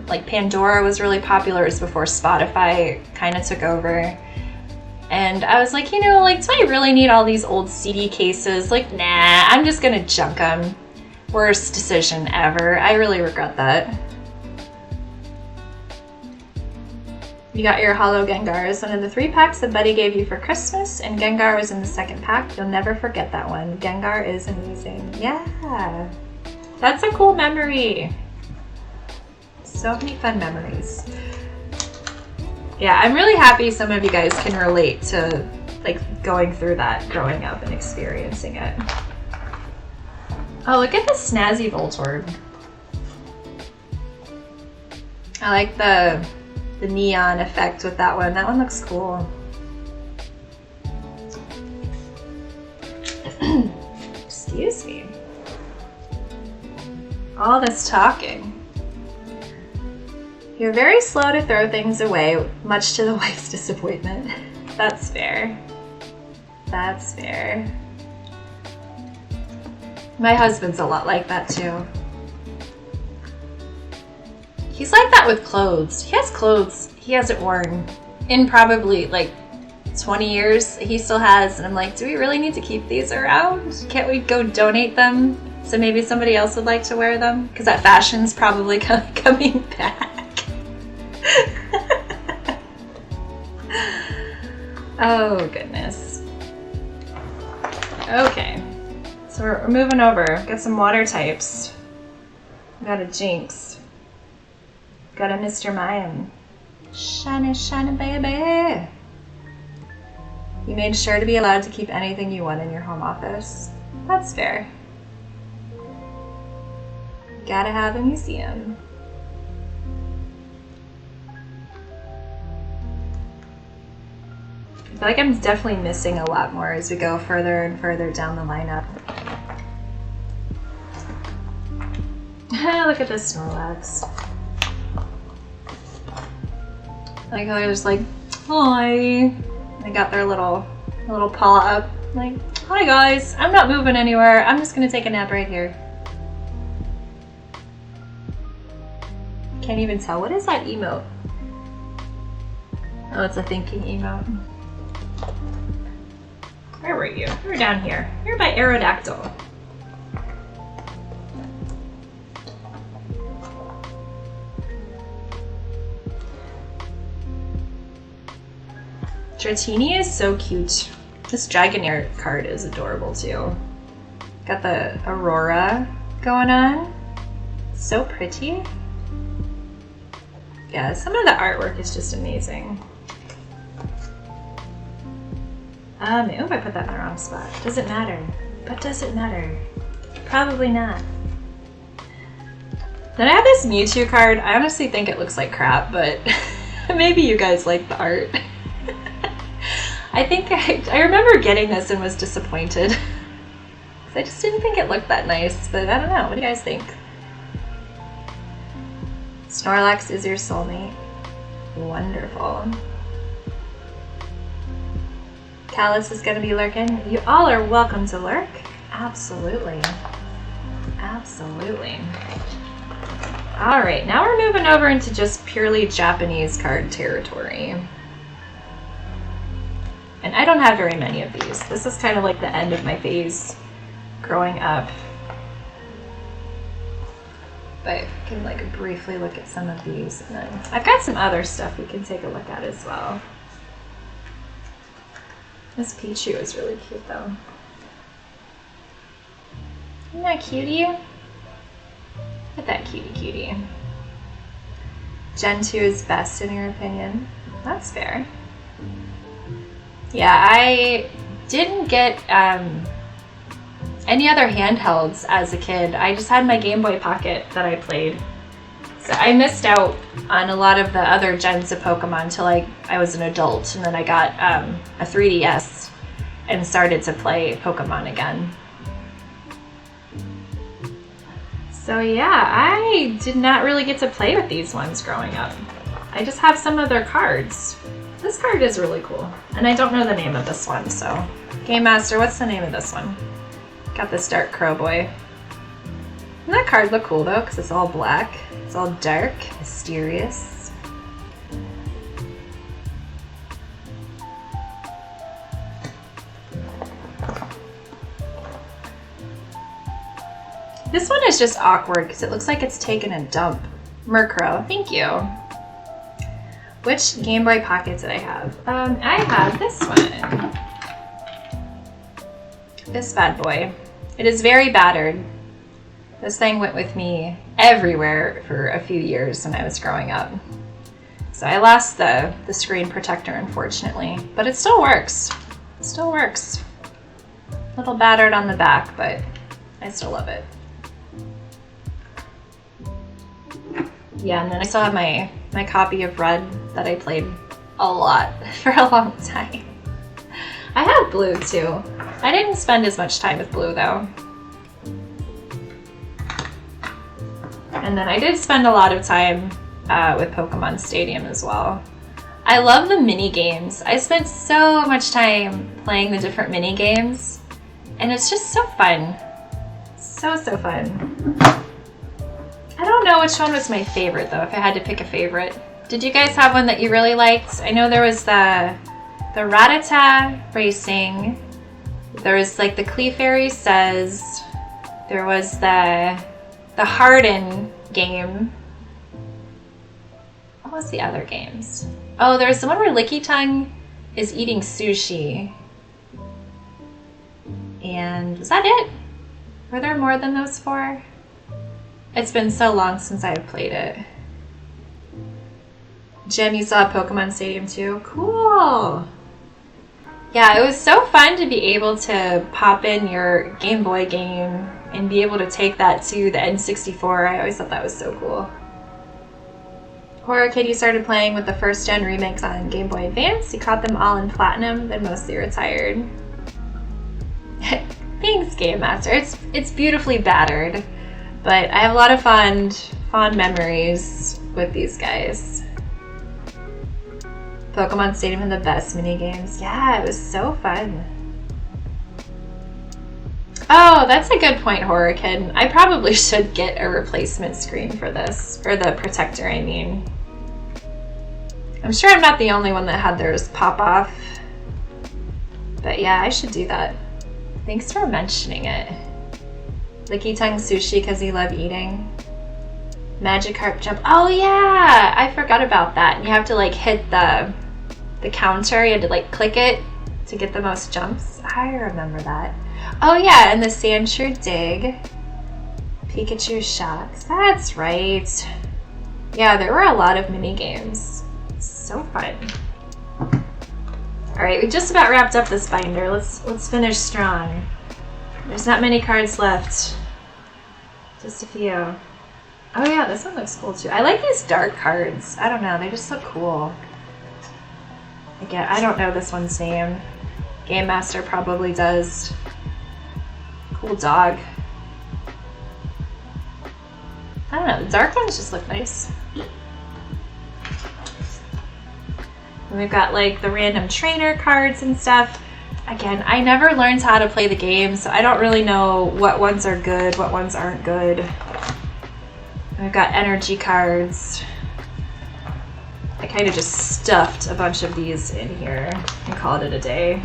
Like Pandora was really popular. It was before Spotify kind of took over. And I was like, you know, like, do I really need all these old CD cases? Like, nah, I'm just gonna junk them. Worst decision ever. I really regret that. You got your Hollow Gengar as one of the 3 packs that Buddy gave you for Christmas, and Gengar was in the 2nd pack. You'll never forget that one. Gengar is amazing. Yeah. That's a cool memory. So many fun memories. Yeah, I'm really happy some of you guys can relate to like going through that growing up and experiencing it. Oh, look at this snazzy Voltorb. I like the neon effect with that one. That one looks cool. Excuse me. All this talking. You're very slow to throw things away, much to the wife's disappointment. That's fair. That's fair. My husband's a lot like that too. He's like that with clothes. He has clothes he hasn't worn in probably like 20 years. He still has, and I'm like, do we really need to keep these around? Can't we go donate them so maybe somebody else would like to wear them? Because that fashion's probably coming back. Oh goodness. Okay, so we're moving over. Got some water types. Got a Jinx. Got a Mr. Mime. Shiny, shiny baby. You made sure to be allowed to keep anything you want in your home office. That's fair. Gotta have a museum. I feel like I'm definitely missing a lot more as we go further and further down the lineup. Look at this Snorlax. Like how they're just like, hi. They got their little paw up. Like, hi guys, I'm not moving anywhere. I'm just gonna take a nap right here. Can't even tell. What is that emote? Oh, it's a thinking emote. Where were you? You were down here. You're by Aerodactyl. Dratini is so cute. This Dragonair card is adorable too. Got the Aurora going on. So pretty. Yeah, some of the artwork is just amazing. Oh, I put that in the wrong spot. Does it matter? But does it matter? Probably not. Then I have this Mewtwo card. I honestly think it looks like crap, but maybe you guys like the art. I remember getting this and was disappointed. I just didn't think it looked that nice, but I don't know. What do you guys think? Snorlax is your soulmate. Wonderful. Callus is gonna be lurking. You all are welcome to lurk. Absolutely. Absolutely. All right, now we're moving over into just purely Japanese card territory. And I don't have very many of these. This is kind of like the end of my phase growing up. But we can like briefly look at some of these, and then I've got some other stuff we can take a look at as well. This Pichu is really cute though. Isn't that cutie? Look at that cutie. Gen 2 is best in your opinion? That's fair. Yeah, I didn't get any other handhelds as a kid. I just had my Game Boy Pocket that I played. So I missed out on a lot of the other gens of Pokemon until I was an adult, and then I got a 3DS and started to play Pokemon again. So yeah, I did not really get to play with these ones growing up. I just have some of their cards. This card is really cool, and I don't know the name of this one, so. Game Master, what's the name of this one? Got this dark crow boy. Doesn't that card look cool though, because it's all black. It's all dark, mysterious. This one is just awkward because it looks like it's taken a dump. Murkrow, thank you. Which Game Boy Pocket did I have? I have this one. This bad boy. It is very battered. This thing went with me everywhere for a few years when I was growing up. So I lost the screen protector, unfortunately, but it still works. It still works. A little battered on the back, but I still love it. Yeah, and then I still have my copy of Red that I played a lot for a long time. I have Blue too. I didn't spend as much time with Blue though. And then I did spend a lot of time with Pokemon Stadium as well. I love the mini games. I spent so much time playing the different mini games, and it's just so fun. So fun. I don't know which one was my favorite though, if I had to pick a favorite. Did you guys have one that you really liked? I know there was the Rattata Racing. There was like the Clefairy Says. There was the Harden game. What was the other games? Oh, there's the one where Licky Tongue is eating sushi. And was that it? Were there more than those four? It's been so long since I've played it. Jim, you saw Pokemon Stadium too? Cool! Yeah, it was so fun to be able to pop in your Game Boy game and be able to take that to the N64. I always thought that was so cool. Horror Kid, you started playing with the first gen remakes on Game Boy Advance. You caught them all in Platinum, then mostly retired. Thanks, Game Master. It's beautifully battered, but I have a lot of fond memories with these guys. Pokemon Stadium had the best mini games. Yeah, it was so fun. Oh, that's a good point, Horror Kid. I probably should get a replacement screen for this, or the protector, I mean. I'm sure I'm not the only one that had theirs pop off. But yeah, I should do that. Thanks for mentioning it. Licky Tongue Sushi because you love eating. Magikarp Jump. Oh yeah! I forgot about that. And you have to like hit the counter. You had to like click it to get the most jumps. I remember that. Oh yeah, and the Sandshrew Dig. Pikachu Shocks. That's right. Yeah, there were a lot of mini games. So fun. Alright, we just about wrapped up this binder. Let's finish strong. There's not many cards left. Just a few. Oh yeah, this one looks cool too. I like these dark cards. I don't know, they just look cool. Again, I don't know this one's name. Game Master probably does. Cool dog. I don't know, the dark ones just look nice. And we've got like the random trainer cards and stuff. Again, I never learned how to play the game, so I don't really know what ones are good, what ones aren't good. And we've got energy cards. I kind of just stuffed a bunch of these in here and called it a day.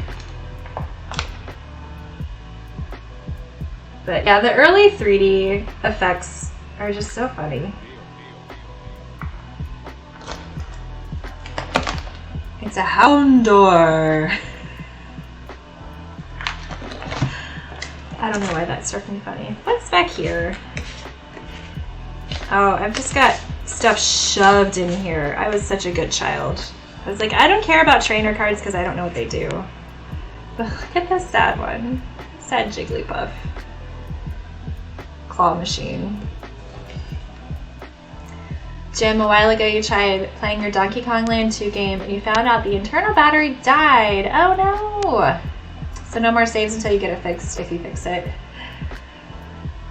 But yeah, the early 3D effects are just so funny. It's a Houndour. I don't know why that struck me funny. What's back here? Oh, I've just got stuff shoved in here. I was such a good child. I was like, I don't care about trainer cards because I don't know what they do. But look at this sad one. Sad Jigglypuff. Claw machine. Jim, a while ago you tried playing your Donkey Kong Land 2 game and you found out the internal battery died. Oh no! So no more saves until you get it fixed, if you fix it.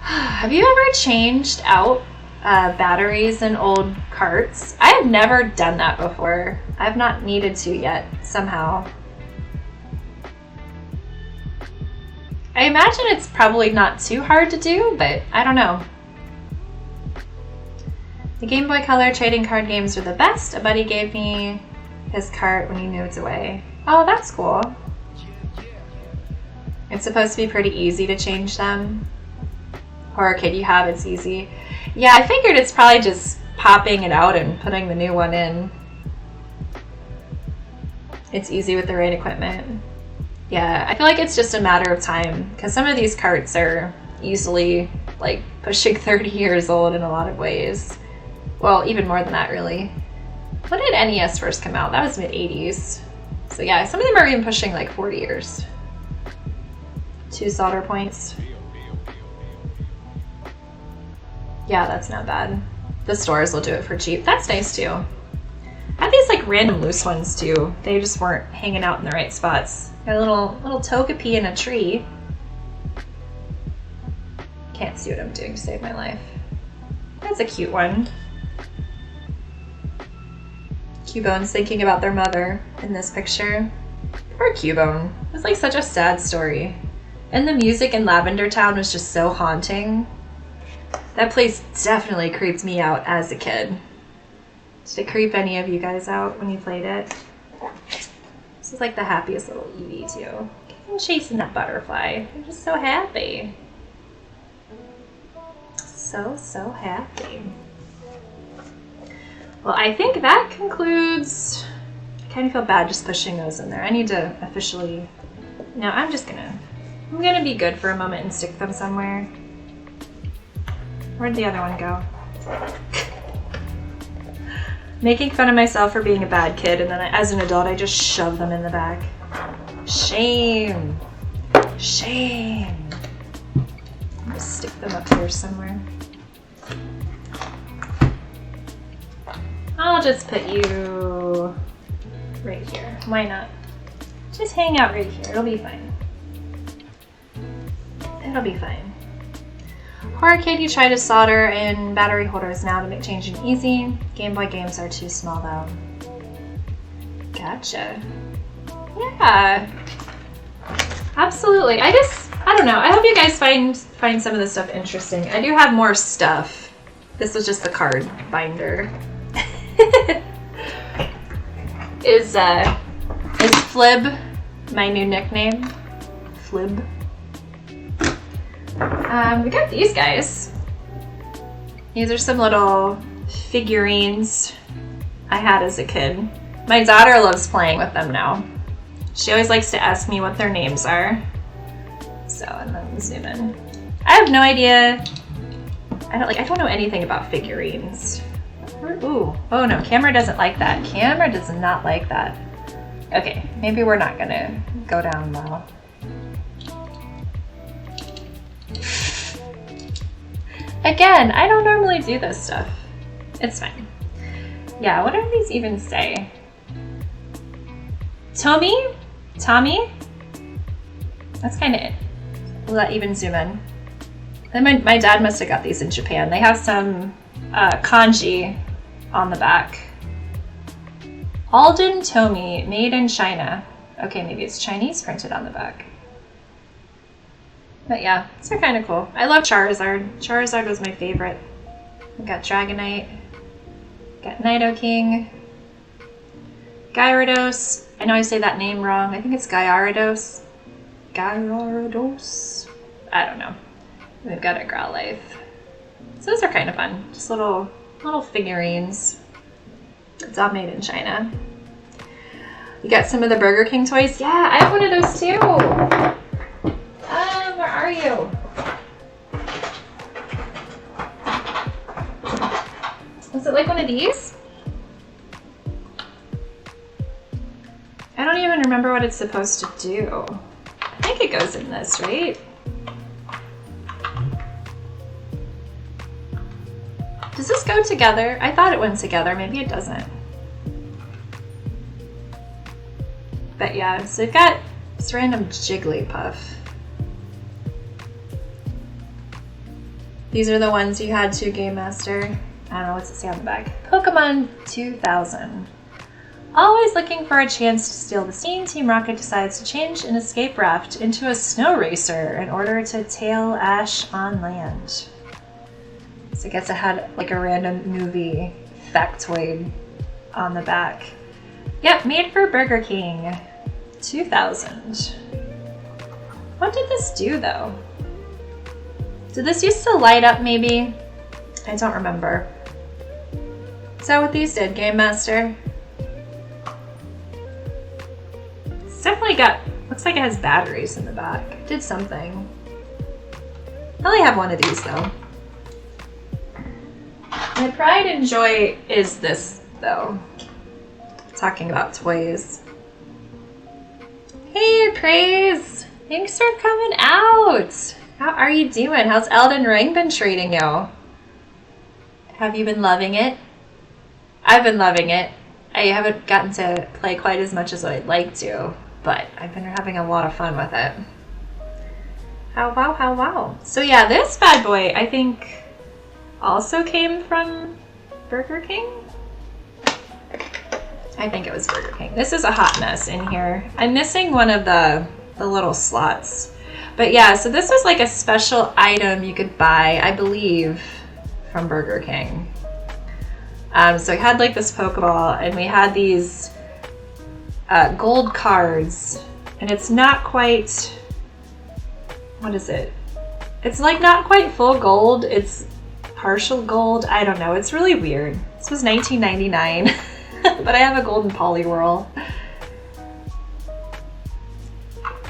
Have you ever changed out batteries in old carts? I have never done that before. I've not needed to yet, somehow. I imagine it's probably not too hard to do, but I don't know. The Game Boy Color trading card games are the best. A buddy gave me his cart when he moved away. Oh, that's cool. It's supposed to be pretty easy to change them. Horror Kid you have, it's easy. Yeah, I figured it's probably just popping it out and putting the new one in. It's easy with the right equipment. Yeah, I feel like it's just a matter of time because some of these carts are easily like pushing 30 years old in a lot of ways. Well, even more than that, really. When did NES first come out? That was mid-80s. So yeah, some of them are even pushing like 40 years. 2 solder points. Yeah, that's not bad. The stores will do it for cheap. That's nice too. I have these like random loose ones too. They just weren't hanging out in the right spots. Got a little Togepi in a tree. Can't see what I'm doing to save my life. That's a cute one. Cubone's thinking about their mother in this picture. Poor Cubone. It was like such a sad story. And the music in Lavender Town was just so haunting. That place definitely creeped me out as a kid. Did it creep any of you guys out when you played it? This is like the happiest little Eevee too. I'm chasing that butterfly. I'm just so happy. So happy. Well, I think that concludes... I kind of feel bad just pushing those in there. I need to officially... No, I'm gonna be good for a moment and stick them somewhere. Where'd the other one go? Making fun of myself for being a bad kid, and then as an adult, I just shove them in the back. Shame. Shame. I'm gonna stick them up here somewhere. I'll just put you right here. Why not? Just hang out right here. It'll be fine. It'll be fine. Horror Kid, you try to solder in battery holders now to make changing easy. Game Boy games are too small though. Gotcha. Yeah. Absolutely. I don't know. I hope you guys find some of this stuff interesting. I do have more stuff. This was just the card binder. Is Flib my new nickname? Flib. We got these guys. These are some little figurines I had as a kid. My daughter loves playing with them now. She always likes to ask me what their names are. So, and then zoom in. I have no idea. I don't know anything about figurines. Ooh, oh no, camera doesn't like that. Camera does not like that. Okay, maybe we're not gonna go down well. Again, I don't normally do this stuff. It's fine. Yeah, what do these even say? Tommy? That's kind of it. Will that even zoom in? And my dad must have got these in Japan. They have some kanji on the back. Alden Tomy, made in China. Okay, maybe it's Chinese printed on the back. But yeah, these are kind of cool. I love Charizard. Charizard was my favorite. We got Dragonite. Got Nidoking. Gyarados. I know I say that name wrong. I think it's Gyarados. Gyarados? I don't know. We've got a Growlithe. So those are kind of fun. Just little figurines. It's all made in China. You got some of the Burger King toys? Yeah, I have one of those too. Where are you? Is it like one of these? I don't even remember what it's supposed to do. I think it goes in this, right? Does this go together? I thought it went together. Maybe it doesn't. But yeah, so we've got this random Jigglypuff. These are the ones you had to, Game Master. I don't know, what's it say on the back? Pokemon 2000. Always looking for a chance to steal the scene, Team Rocket decides to change an escape raft into a snow racer in order to tail Ash on land. So I guess it had like a random movie factoid on the back. Yep, made for Burger King 2000. What did this do though? Did this used to light up maybe? I don't remember. Is that what these did, Game Master? It's definitely got, looks like it has batteries in the back. It did something. I only have one of these though. My pride and joy is this though. Talking about toys. Hey, Praise! Thanks for coming out! How are you doing? How's Elden Ring been treating you? Have you been loving it? I've been loving it. I haven't gotten to play quite as much as I'd like to, but I've been having a lot of fun with it. How wow, how wow. So yeah, this bad boy, I think, also came from Burger King? I think it was Burger King. This is a hot mess in here. I'm missing one of the little slots. But yeah, so this was like a special item you could buy, I believe, from Burger King. So I had like this Pokeball, and we had these gold cards, and it's not quite, what is it? It's like not quite full gold, it's partial gold, I don't know, it's really weird. This was $19.99, but I have a golden Poliwhirl.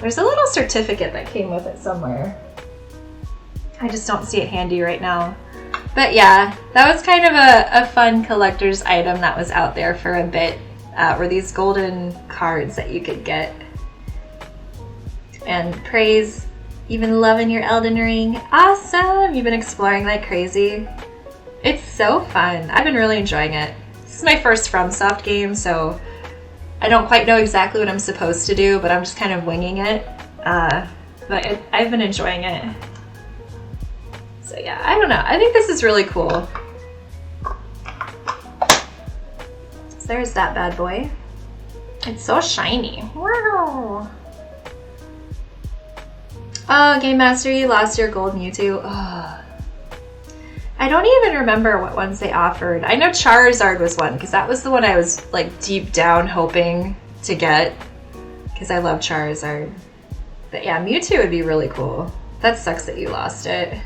There's a little certificate that came with it somewhere. I just don't see it handy right now. But yeah, that was kind of a fun collector's item that was out there for a bit. Were these golden cards that you could get. And Praise, you've been loving your Elden Ring. Awesome! You've been exploring like crazy. It's so fun. I've been really enjoying it. This is my first FromSoft game, so I don't quite know exactly what I'm supposed to do, but I'm just kind of winging it. But I've been enjoying it. So yeah, I don't know. I think this is really cool. So there's that bad boy. It's so shiny. Wow. Oh, Game Master, you lost your gold Mewtwo. Oh. I don't even remember what ones they offered. I know Charizard was one, because that was the one I was like deep down hoping to get, because I love Charizard. But yeah, Mewtwo would be really cool. That sucks that you lost it.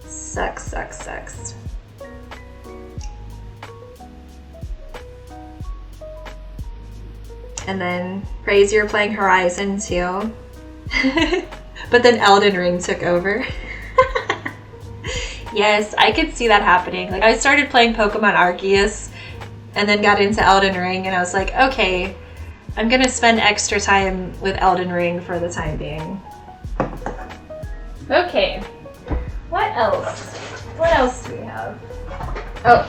Sucks, sucks, sucks. And then Praise, you're playing Horizon too. But then Elden Ring took over. Yes, I could see that happening. Like I started playing Pokemon Arceus and then got into Elden Ring, and I was like, okay, I'm gonna spend extra time with Elden Ring for the time being. Okay, what else? What else do we have? Oh,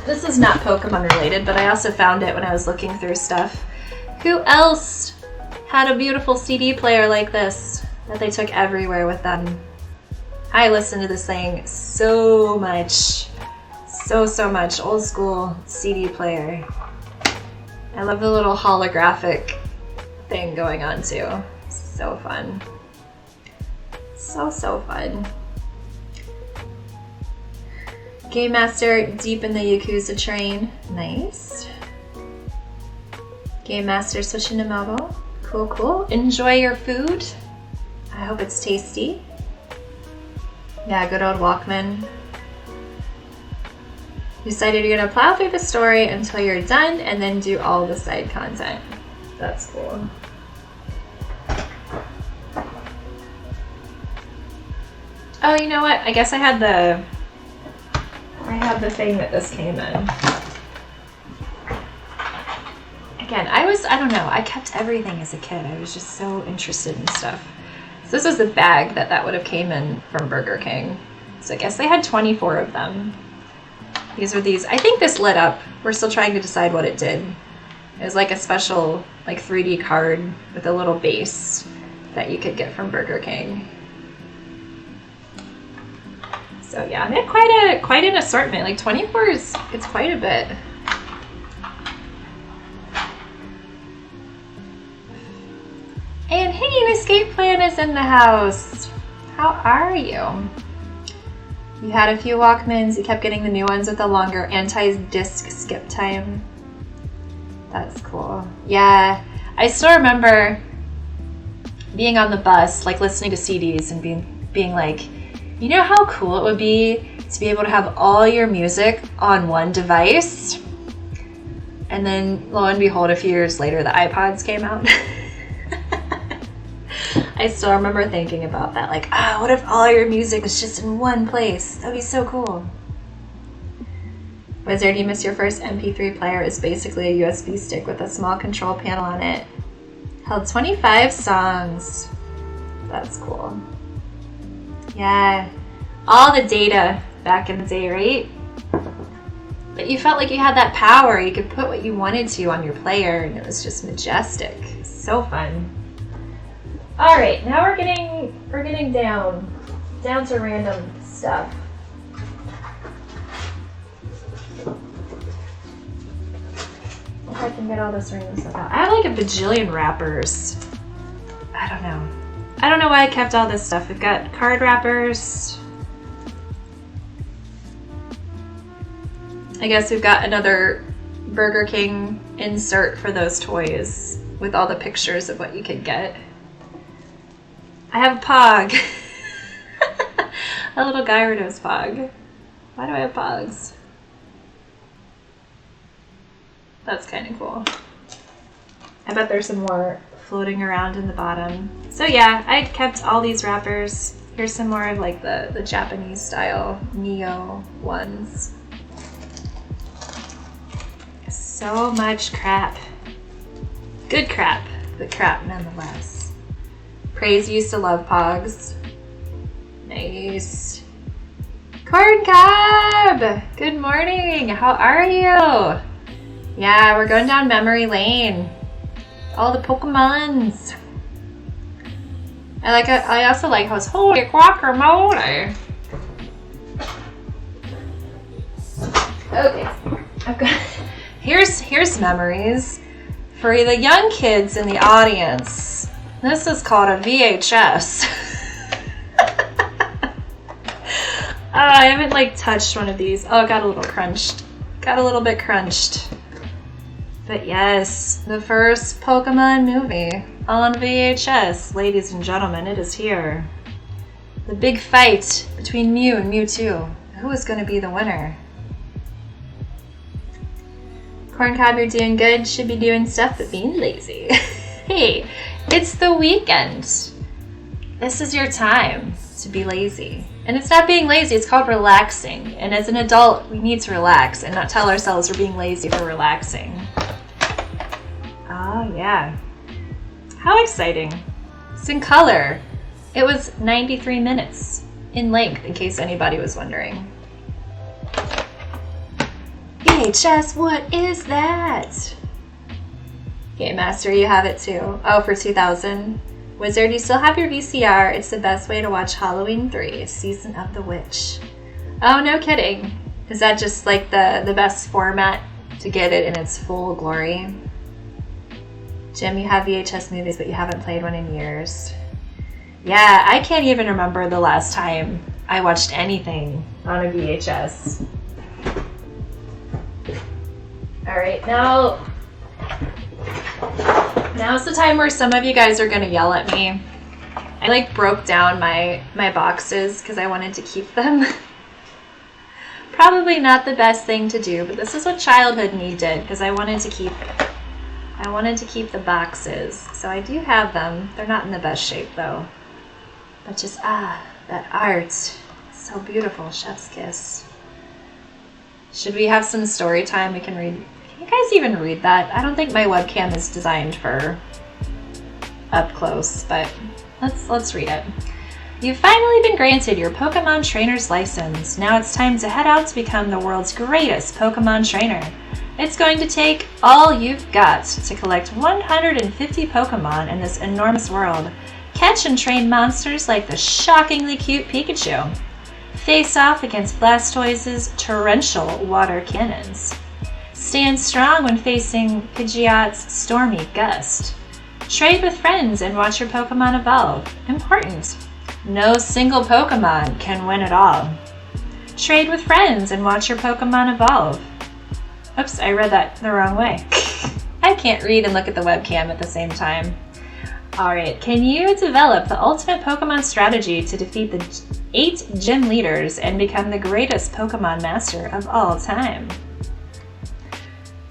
this is not Pokemon related, but I also found it when I was looking through stuff. Who else had a beautiful CD player like this that they took everywhere with them? I listened to this thing so much. So much. Old school CD player. I love the little holographic thing going on too. So fun. So fun. Game Master deep in the Yakuza train. Nice. Game Master switching to mobile. Cool. Enjoy your food. I hope it's tasty. Yeah, good old Walkman. You decided you're gonna plow through the story until you're done and then do all the side content. That's cool. Oh, you know what? I guess I had the thing that this came in. Again, I don't know, I kept everything as a kid. I was just so interested in stuff. So this was the bag that would have came in from Burger King. So I guess they had 24 of them. These are these, I think this lit up. We're still trying to decide what it did. It was like a special like 3D card with a little base that you could get from Burger King. So yeah, and they had quite an assortment. Like 24 it's quite a bit. And hey, an escape plan is in the house. How are you? You had a few Walkmans. You kept getting the new ones with the longer anti-disc skip time. That's cool. Yeah, I still remember being on the bus, like listening to CDs and being like, you know how cool it would be to be able to have all your music on one device? And then lo and behold, a few years later, the iPods came out. I still remember thinking about that, like, what if all your music was just in one place? That'd be so cool. Wizard, you missed your first MP3 player. It's basically a USB stick with a small control panel on it. Held 25 songs. That's cool. Yeah, all the data back in the day, right? But you felt like you had that power. You could put what you wanted to on your player, and it was just majestic. So fun. All right, now we're getting down to random stuff. If I can get all this random stuff out. I have like a bajillion wrappers. I don't know why I kept all this stuff. We've got card wrappers. I guess we've got another Burger King insert for those toys with all the pictures of what you could get. I have a Pog. A little Gyarados Pog. Why do I have Pogs? That's kind of cool. I bet there's some more floating around in the bottom. So yeah, I kept all these wrappers. Here's some more of like the Japanese style Neo ones. So much crap. Good crap, but crap nonetheless. Praise used to love Pogs. Nice. Corn Cob! Good morning. How are you? Yeah, we're going down memory lane. All the Pokemons. I also like how it's holy guacamole. Okay, I've got here's memories for the young kids in the audience. This is called a VHS. I haven't like touched one of these. Oh, it got a little crunched. Got a little bit crunched. But yes, the first Pokemon movie on VHS. Ladies and gentlemen, it is here. The big fight between Mew and Mewtwo. Who is going to be the winner? Corn Cob, you're doing good. Should be doing stuff but being lazy. Hey, it's the weekend. This is your time to be lazy. And it's not being lazy, it's called relaxing. And as an adult, we need to relax and not tell ourselves we're being lazy for relaxing. Oh, yeah. How exciting. It's in color. It was 93 minutes in length, in case anybody was wondering. VHS, what is that? Game Master, you have it too. Oh, for 2000. Wizard, you still have your VCR. It's the best way to watch Halloween 3, Season of the Witch. Oh, no kidding. Is that just like the best format to get it in its full glory? Jim, you have VHS movies, but you haven't played one in years. Yeah, I can't even remember the last time I watched anything on a VHS. All right, now's the time where some of you guys are going to yell at me I like broke down my boxes because I wanted to keep them. Probably not the best thing to do, but this is what childhood me did because I wanted to keep the boxes. So I do have them. They're not in the best shape though. But just that art. So beautiful. Chef's kiss. Should we have some story time we can read? Can you guys even read that? I don't think my webcam is designed for up close, but let's read it. You've finally been granted your Pokemon Trainer's license. Now it's time to head out to become the world's greatest Pokemon trainer. It's going to take all you've got to collect 150 Pokemon in this enormous world. Catch and train monsters like the shockingly cute Pikachu. Face off against Blastoise's torrential water cannons. Stand strong when facing Pidgeot's stormy gust. Trade with friends and watch your Pokemon evolve. Important. No single Pokemon can win it all. Trade with friends and watch your Pokemon evolve. Oops, I read that the wrong way. I can't read and look at the webcam at the same time. Alright, can you develop the ultimate Pokemon strategy to defeat the 8 gym leaders and become the greatest Pokemon master of all time?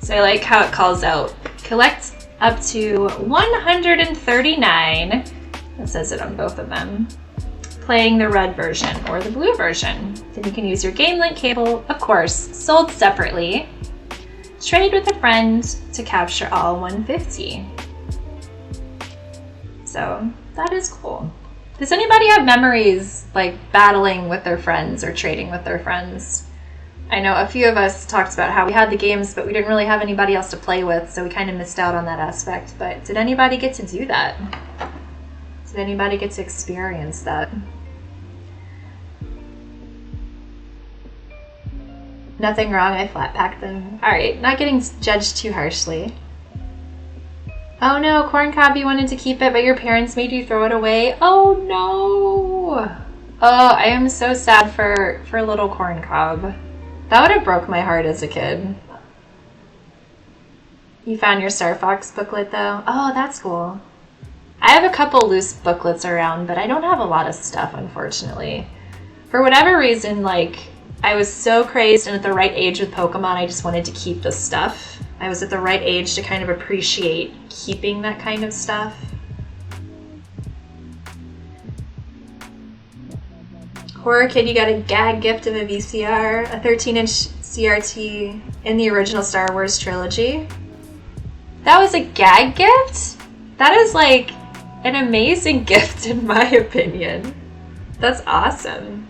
So I like how it calls out, collect up to 139, it says it on both of them, playing the red version or the blue version. Then you can use your Game Link cable, of course, sold separately. Trade with a friend to capture all 150. So that is cool. Does anybody have memories like battling with their friends or trading with their friends? I know a few of us talked about how we had the games, but we didn't really have anybody else to play with, so we kind of missed out on that aspect. But did anybody get to do that? Did anybody get to experience that? Nothing wrong, I flat packed them. Alright, not getting judged too harshly. Oh no, Corn Cob, you wanted to keep it, but your parents made you throw it away. Oh no! Oh, I am so sad for little Corn Cob. That would have broke my heart as a kid. You found your Star Fox booklet though? Oh, that's cool. I have a couple loose booklets around, but I don't have a lot of stuff, unfortunately. For whatever reason, like, I was so crazed and at the right age with Pokemon, I just wanted to keep the stuff. I was at the right age to kind of appreciate keeping that kind of stuff. Horror Kid, you got a gag gift of a VCR, a 13-inch CRT in the original Star Wars trilogy. That was a gag gift? That is like an amazing gift in my opinion. That's awesome.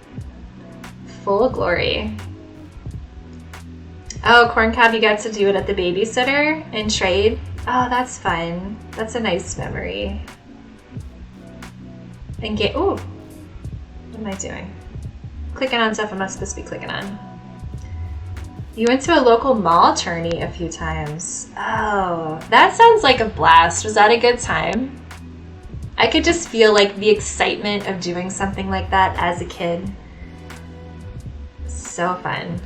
Full glory. Oh, Corn Cob, you got to do it at the babysitter and trade? Oh, that's fun. That's a nice memory. And get, ooh, what am I doing? Clicking on stuff I'm not supposed to be clicking on. You went to a local mall tourney a few times. Oh, that sounds like a blast. Was that a good time? I could just feel like the excitement of doing something like that as a kid. So fun.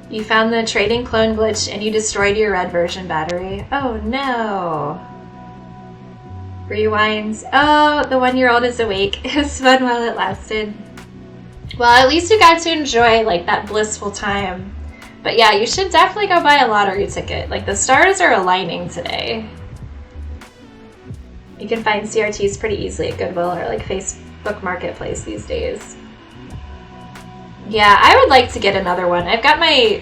You found the trading clone glitch and you destroyed your red version battery. Oh no. Rewinds. Oh, the 1-year-old is awake. It was fun while it lasted. Well, at least you got to enjoy like that blissful time. But yeah, you should definitely go buy a lottery ticket. Like the stars are aligning today. You can find CRTs pretty easily at Goodwill or like Facebook Marketplace these days. Yeah, I would like to get another one. I've got my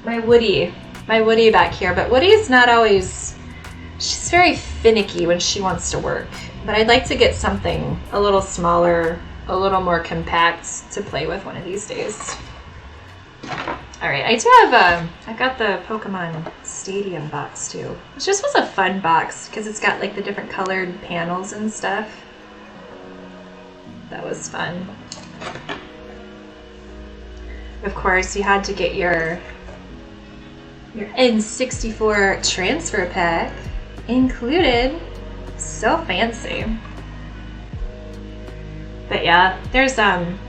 Woody back here, but Woody's not always, she's very finicky when she wants to work. But I'd like to get something a little smaller, a little more compact to play with one of these days. All right, I do have I got the Pokemon Stadium box too, which just was a fun box because it's got like the different colored panels and stuff. That was fun. Of course, you had to get your N64 transfer pack included. So fancy. But yeah, there's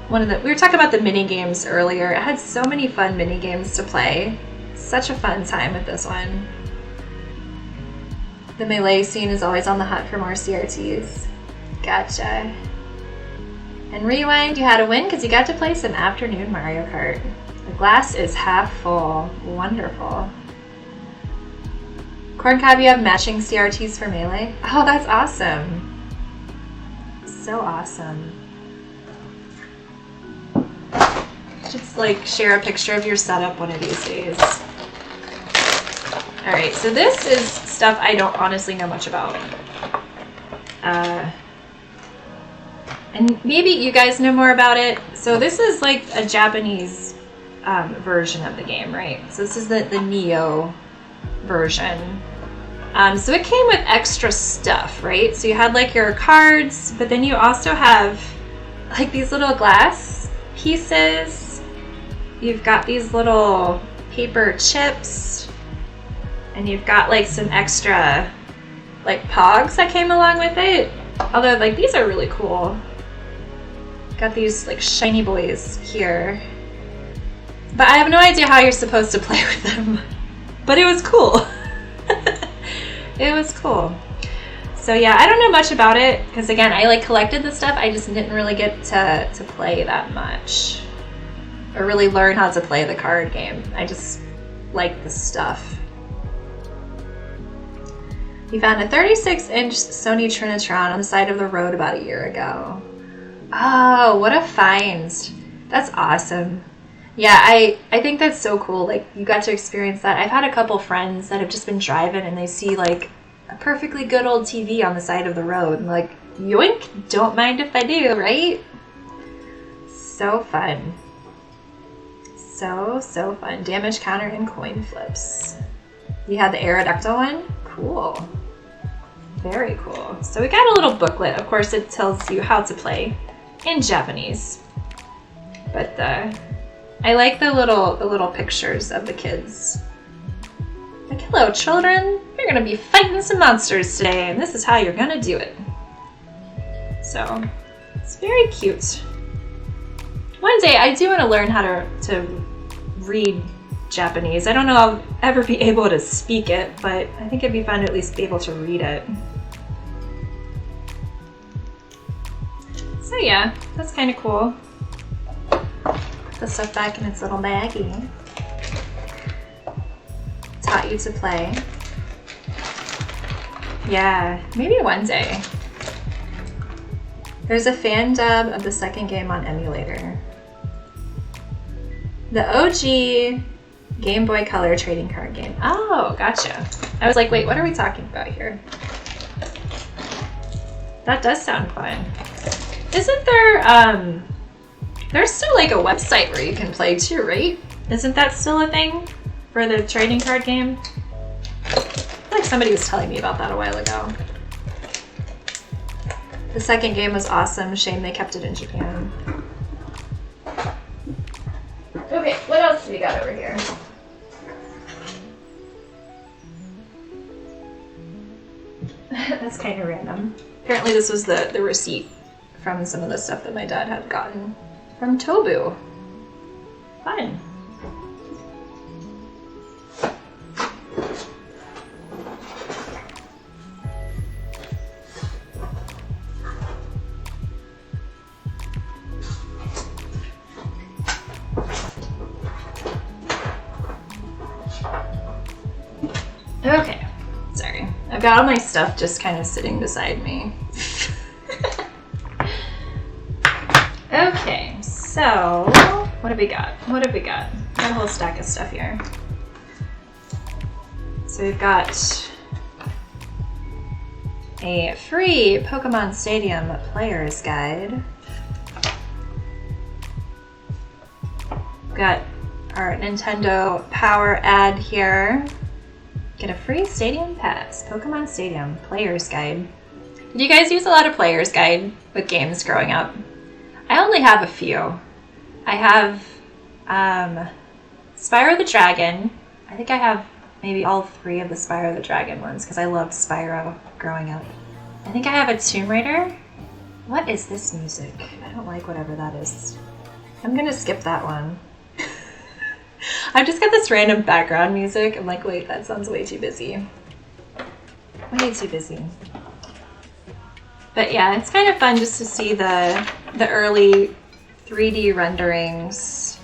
one of the, we were talking about the mini games earlier. It had so many fun mini games to play. Such a fun time with this one. The melee scene is always on the hunt for more CRTs. Gotcha. And rewind, you had a win because you got to play some afternoon Mario Kart. The glass is half full. Wonderful. Corncob, you have matching CRTs for Melee? Oh, that's awesome. So awesome. Just like share a picture of your setup one of these days. Alright, so this is stuff I don't honestly know much about. And maybe you guys know more about it. So this is like a Japanese version of the game, right? So this is the Neo version. So it came with extra stuff, right? So you had like your cards, but then you also have like these little glass pieces. You've got these little paper chips, and you've got like some extra like pogs that came along with it. Although like these are really cool. Got these like shiny boys here. But I have no idea how you're supposed to play with them. But it was cool. It was cool. So yeah, I don't know much about it because again, I like collected the stuff. I just didn't really get to play that much or really learn how to play the card game. I just like the stuff. We found a 36-inch Sony Trinitron on the side of the road about a year ago. Oh, what a find. That's awesome. Yeah, I think that's so cool. Like, you got to experience that. I've had a couple friends that have just been driving and they see, like, a perfectly good old TV on the side of the road. And like, yoink, don't mind if I do, right? So fun. So fun. Damage counter and coin flips. You had the Aerodactyl one? Cool. Very cool. So we got a little booklet. Of course, it tells you how to play in Japanese. But I like the little pictures of the kids. Like, hello, children. You're gonna be fighting some monsters today, and this is how you're gonna do it. So it's very cute. One day, I do want to learn how to read Japanese. I don't know if I'll ever be able to speak it, but I think it'd be fun to at least be able to read it. So yeah, that's kind of cool. Put the stuff back in its little baggie. Taught you to play. Yeah, maybe one day. There's a fan dub of the second game on emulator. The OG Game Boy Color trading card game. Oh, gotcha. I was like, wait, what are we talking about here? That does sound fun. Isn't there, there's still like a website where you can play too, right? Isn't that still a thing for the trading card game? I feel like somebody was telling me about that a while ago. The second game was awesome. Shame they kept it in Japan. Okay, what else do we got over here? That's kind of random. Apparently this was the receipt from some of the stuff that my dad had gotten from Tobu. Fun. Okay, sorry. I've got all my stuff just kind of sitting beside me. Okay, so what have we got? What have we got? Got a whole stack of stuff here. So we've got a free Pokemon Stadium Player's Guide. We've got our Nintendo Power ad here. Get a free Stadium Pass, Pokemon Stadium Player's Guide. Did you guys use a lot of Player's Guide with games growing up? I only have a few. I have Spyro the Dragon. I think I have maybe all 3 of the Spyro the Dragon ones because I loved Spyro growing up. I think I have a Tomb Raider. What is this music? I don't like whatever that is. I'm gonna skip that one. I've just got this random background music. I'm like, wait, that sounds way too busy. Way too busy. But yeah, it's kind of fun just to see the early 3D renderings.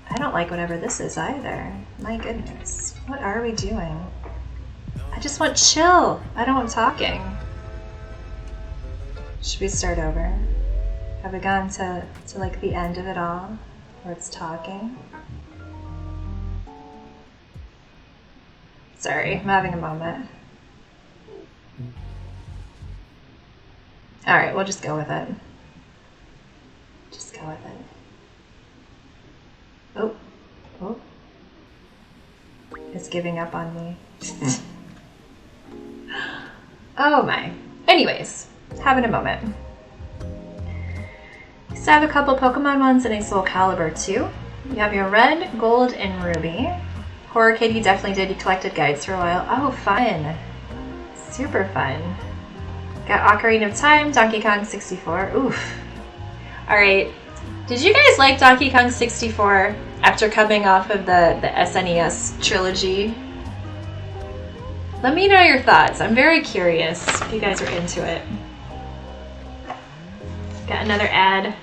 I don't like whatever this is either. My goodness. What are we doing? I just want chill. I don't want talking. Should we start over? Have we gone to like the end of it all? Where it's talking? Sorry, I'm having a moment. Alright, we'll just go with it. Just go with it. Oh. Oh. It's giving up on me. Oh my. Anyways, having a moment. So I have a couple Pokemon ones and a Soul Calibur too. You have your Red, Gold, and Ruby. Horror Kid, you definitely did. You collected guides for a while. Oh, fun. Super fun. Got Ocarina of Time, Donkey Kong 64. Oof. Alright. Did you guys like Donkey Kong 64 after coming off of the SNES trilogy? Let me know your thoughts. I'm very curious if you guys are into it. Got another ad.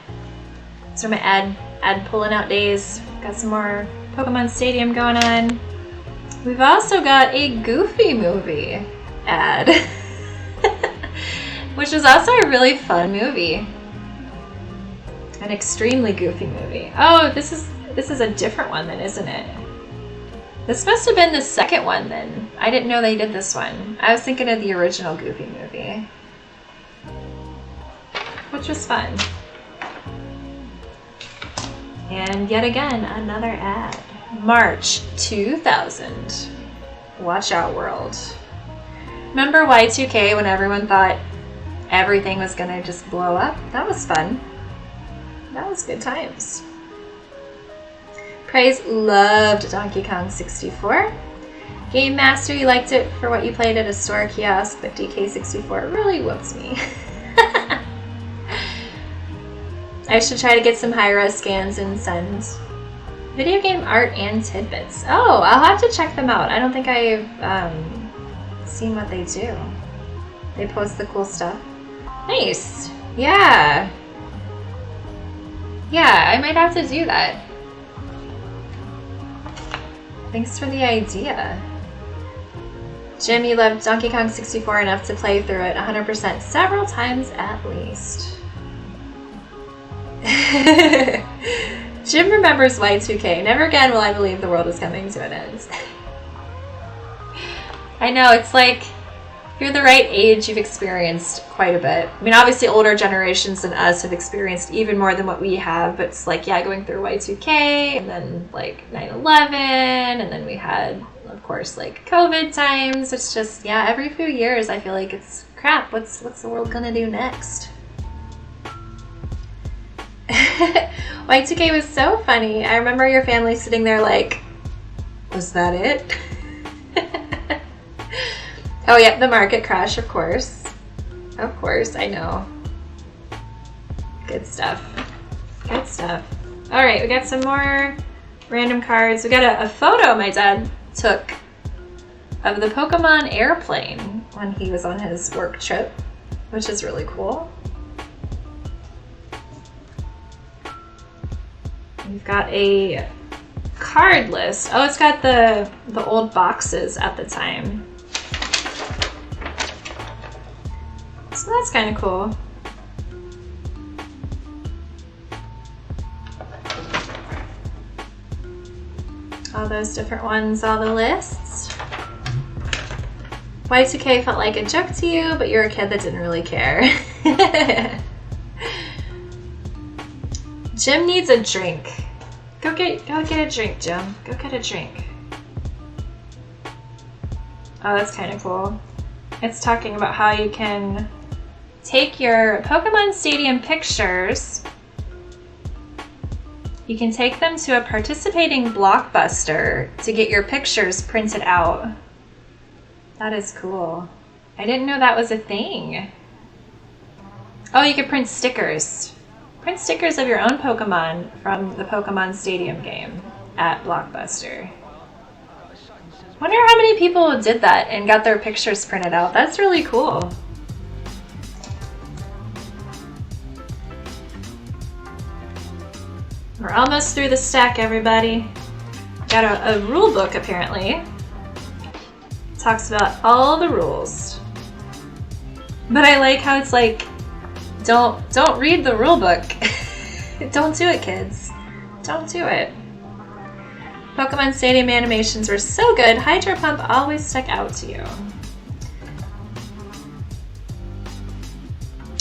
These are my ad pulling out days. Got some more Pokemon Stadium going on. We've also got a Goofy movie ad, which is also a really fun movie. An extremely goofy movie. Oh, this is a different one then, isn't it? This must have been the second one then. I didn't know they did this one. I was thinking of the original Goofy movie, which was fun. And yet again, another ad. March 2000. Watch out, world. Remember Y2K when everyone thought everything was gonna just blow up? That was fun. That was good times. Praise loved Donkey Kong 64. Game Master, you liked it for what you played at a store kiosk, but DK64 really whoops me. I should try to get some high-res scans and send video game art and tidbits. Oh, I'll have to check them out. I don't think I've seen what they do. They post the cool stuff. Nice. Yeah. Yeah, I might have to do that. Thanks for the idea. Jim, you loved Donkey Kong 64 enough to play through it 100% several times at least. Jim remembers Y2K. Never again will I believe the world is coming to an end. I know, it's like, if you're the right age, you've experienced quite a bit. I mean, obviously older generations than us have experienced even more than what we have, but it's like, yeah, going through Y2K, and then like 9/11, and then we had, of course, like COVID times. It's just, yeah, every few years I feel like it's crap, what's the world gonna do next? Y2K was so funny. I remember your family sitting there like, was that it? Oh, yep, the market crash, of course. Of course, I know. Good stuff. Good stuff. All right, we got some more random cards. We got a photo my dad took of the Pokemon airplane when he was on his work trip, which is really cool. We've got a card list. Oh, it's got the old boxes at the time. So that's kind of cool. All those different ones, all the lists. Y2K felt like a joke to you, but you're a kid that didn't really care. Jim needs a drink. Go get a drink, Jim. Go get a drink. Oh, that's kind of cool. It's talking about how you can take your Pokemon Stadium pictures. You can take them to a participating Blockbuster to get your pictures printed out. That is cool. I didn't know that was a thing. Oh, you can print stickers. Print stickers of your own Pokemon from the Pokemon Stadium game at Blockbuster. Wonder how many people did that and got their pictures printed out. That's really cool. We're almost through the stack, everybody. Got a rule book, apparently. Talks about all the rules. But I like how it's like, don't read the rule book. Don't do it, kids. Don't do it. Pokemon Stadium animations were so good. Hydro Pump always stuck out to you.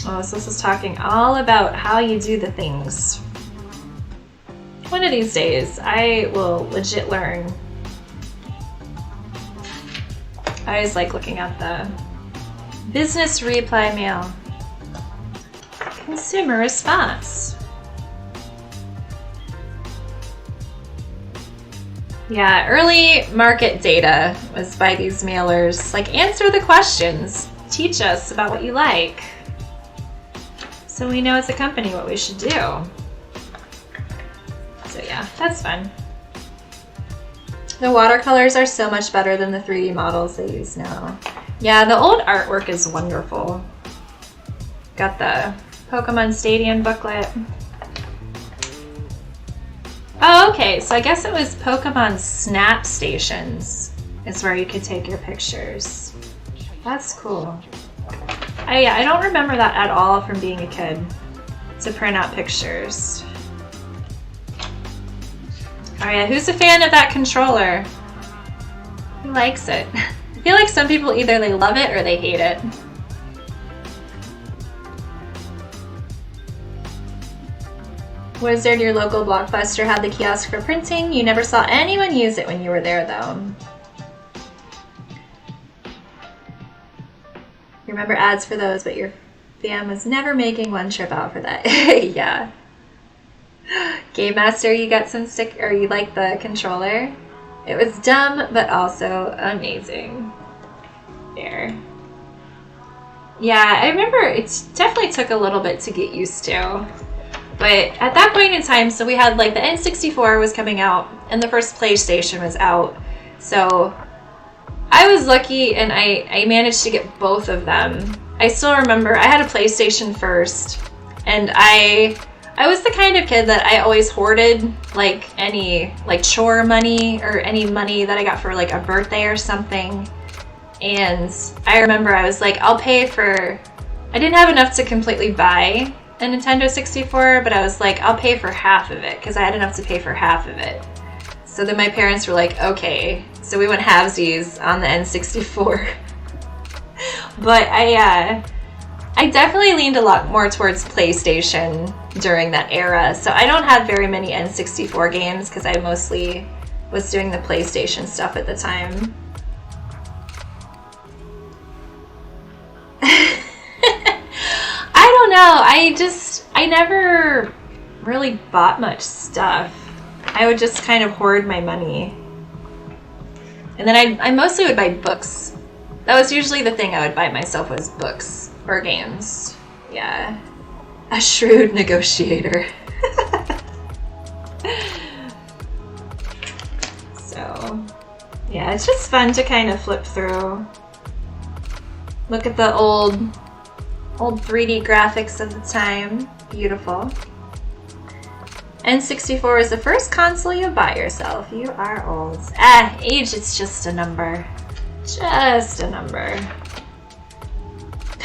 Oh, so this is talking all about how you do the things. One of these days, I will legit learn. I always like looking at the business reply mail. Consumer response. Yeah, early market data was by these mailers. Like, answer the questions. Teach us about what you like. So we know as a company what we should do. So yeah, that's fun. The watercolors are so much better than the 3D models they use now. Yeah, the old artwork is wonderful. Got the Pokemon Stadium booklet. Oh, okay, so I guess it was Pokemon Snap Stations is where you could take your pictures. That's cool. I don't remember that at all from being a kid, to print out pictures. Oh yeah, who's a fan of that controller? Who likes it? I feel like some people either they love it or they hate it. Wizard, your local Blockbuster, had the kiosk for printing. You never saw anyone use it when you were there, though. You remember ads for those, but your fam was never making one trip out for that. Yeah. Game Master, you got some or you like the controller? It was dumb, but also amazing. There. Yeah, I remember it definitely took a little bit to get used to. But at that point in time, so we had like the N64 was coming out and the first PlayStation was out. So I was lucky and I managed to get both of them. I still remember I had a PlayStation first and I was the kind of kid that I always hoarded like any like chore money or any money that I got for like a birthday or something. And I remember I was like, I'll pay for, I didn't have enough to completely buy a Nintendo 64, but I was like, I'll pay for half of it because I had enough to pay for half of it. So then my parents were like, okay. So we went halvesies on the N64. But I definitely leaned a lot more towards PlayStation during that era. So I don't have very many N64 games because I mostly was doing the PlayStation stuff at the time. I don't know. I never really bought much stuff. I would just kind of hoard my money. And then I mostly would buy books. That was usually the thing I would buy myself was books or games. Yeah. A shrewd negotiator. So, yeah, it's just fun to kind of flip through. Look at the old 3D graphics of the time. Beautiful. N64 is the first console you buy yourself. You are old. Age, it's just a number. Just a number.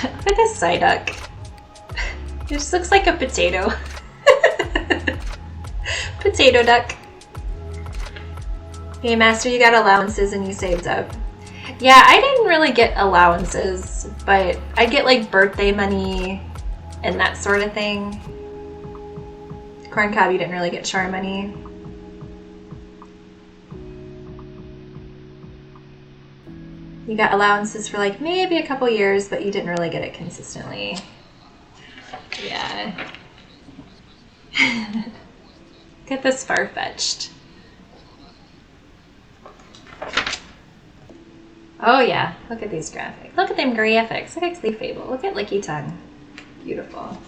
Look at this Psyduck. It just looks like a potato. Potato duck. Game Master, you got allowances and you saved up. Yeah, I didn't really get allowances, but I get like birthday money and that sort of thing. Corn Cob, you didn't really get char money. You got allowances for like maybe a couple years, but you didn't really get it consistently. Yeah. Get this far-fetched. Oh yeah, look at these graphics. Look at them graphics. Look at Cleefable. Look at Licky Tongue. Beautiful.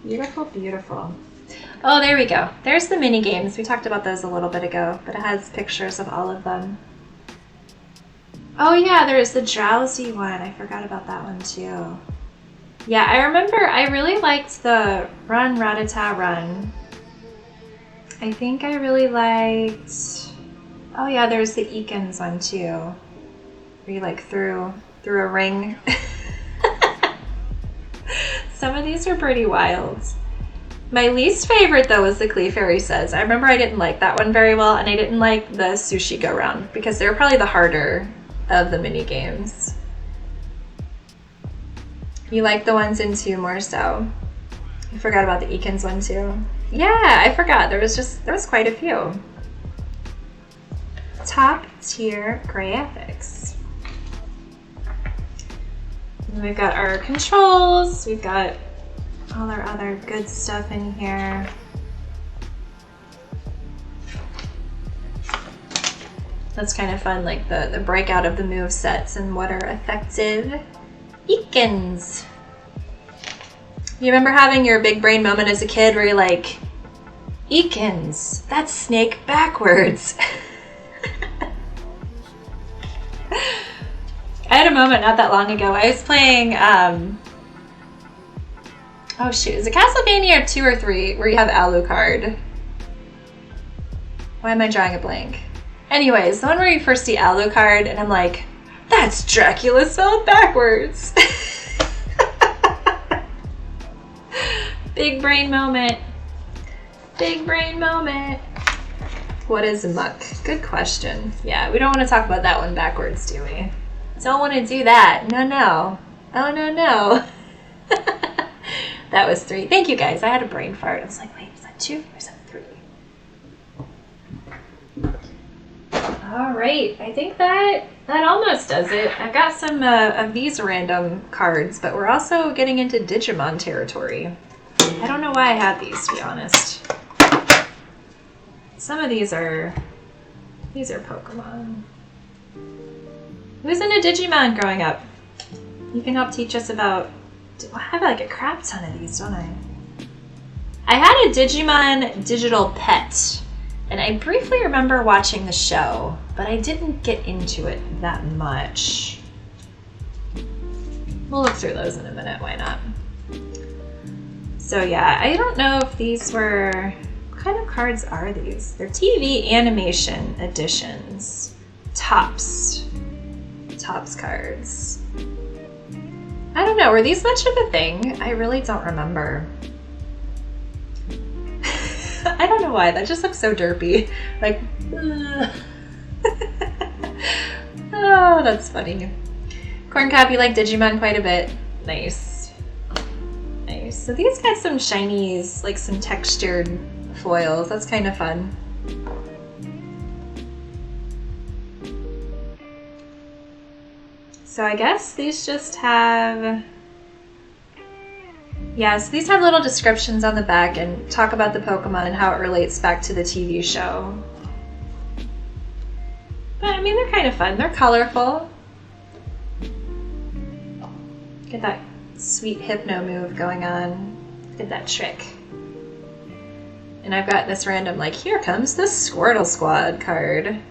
Beautiful, beautiful. Oh, there we go. There's the mini games. We talked about those a little bit ago, but it has pictures of all of them. Oh yeah, there's the Drowsy one. I forgot about that one too. Yeah, I remember I really liked the Run Ratata Run. I think I really liked, oh yeah, there's the Eakins one too. Where you like threw a ring. Some of these are pretty wild. My least favorite though was the Clefairy Says. I remember I didn't like that one very well, and I didn't like the Sushi Go Round because they were probably the harder of the mini games. You like the ones in 2 more so. I forgot about the Eakins one too. Yeah, I forgot. There was quite a few. Top tier graphics. And we've got our controls. We've got all our other good stuff in here. That's kind of fun, like the breakout of the move sets and what are effective. Eakins. You remember having your big brain moment as a kid where you're like, Eakins, that's snake backwards. I had a moment not that long ago. I was playing, oh shoot, is it Castlevania 2 or 3 where you have Alucard? Why am I drawing a blank? Anyways, the one where you first see Alucard and I'm like, that's Dracula spelled backwards. Big brain moment. Big brain moment. What is muck? Good question. Yeah, we don't want to talk about that one backwards, do we? Don't want to do that. No, no. Oh, no, no. That was 3. Thank you, guys. I had a brain fart. I was like, wait, is that 2 or is that 3? All right. I think that almost does it. I've got some of these random cards, but we're also getting into Digimon territory. I don't know why I had these, to be honest. Some of these are Pokemon. Who's into Digimon growing up? You can help teach us about... I have like a crap ton of these, don't I? I had a Digimon digital pet, and I briefly remember watching the show, but I didn't get into it that much. We'll look through those in a minute, why not? So yeah, I don't know if these were... What kind of cards are these? They're TV animation editions. Topps cards. I don't know, were these much of a thing? I really don't remember. I don't know why, that just looks so derpy. Like, oh, that's funny. Corncob, you like Digimon quite a bit. Nice. Nice. So these got some shinies, like some textured foils. That's kind of fun. So I guess these just have... Yeah, so these have little descriptions on the back and talk about the Pokemon and how it relates back to the TV show. But I mean, they're kind of fun. They're colorful. Get that sweet hypno move going on. Get that trick. And I've got this random, like, here comes the Squirtle Squad card.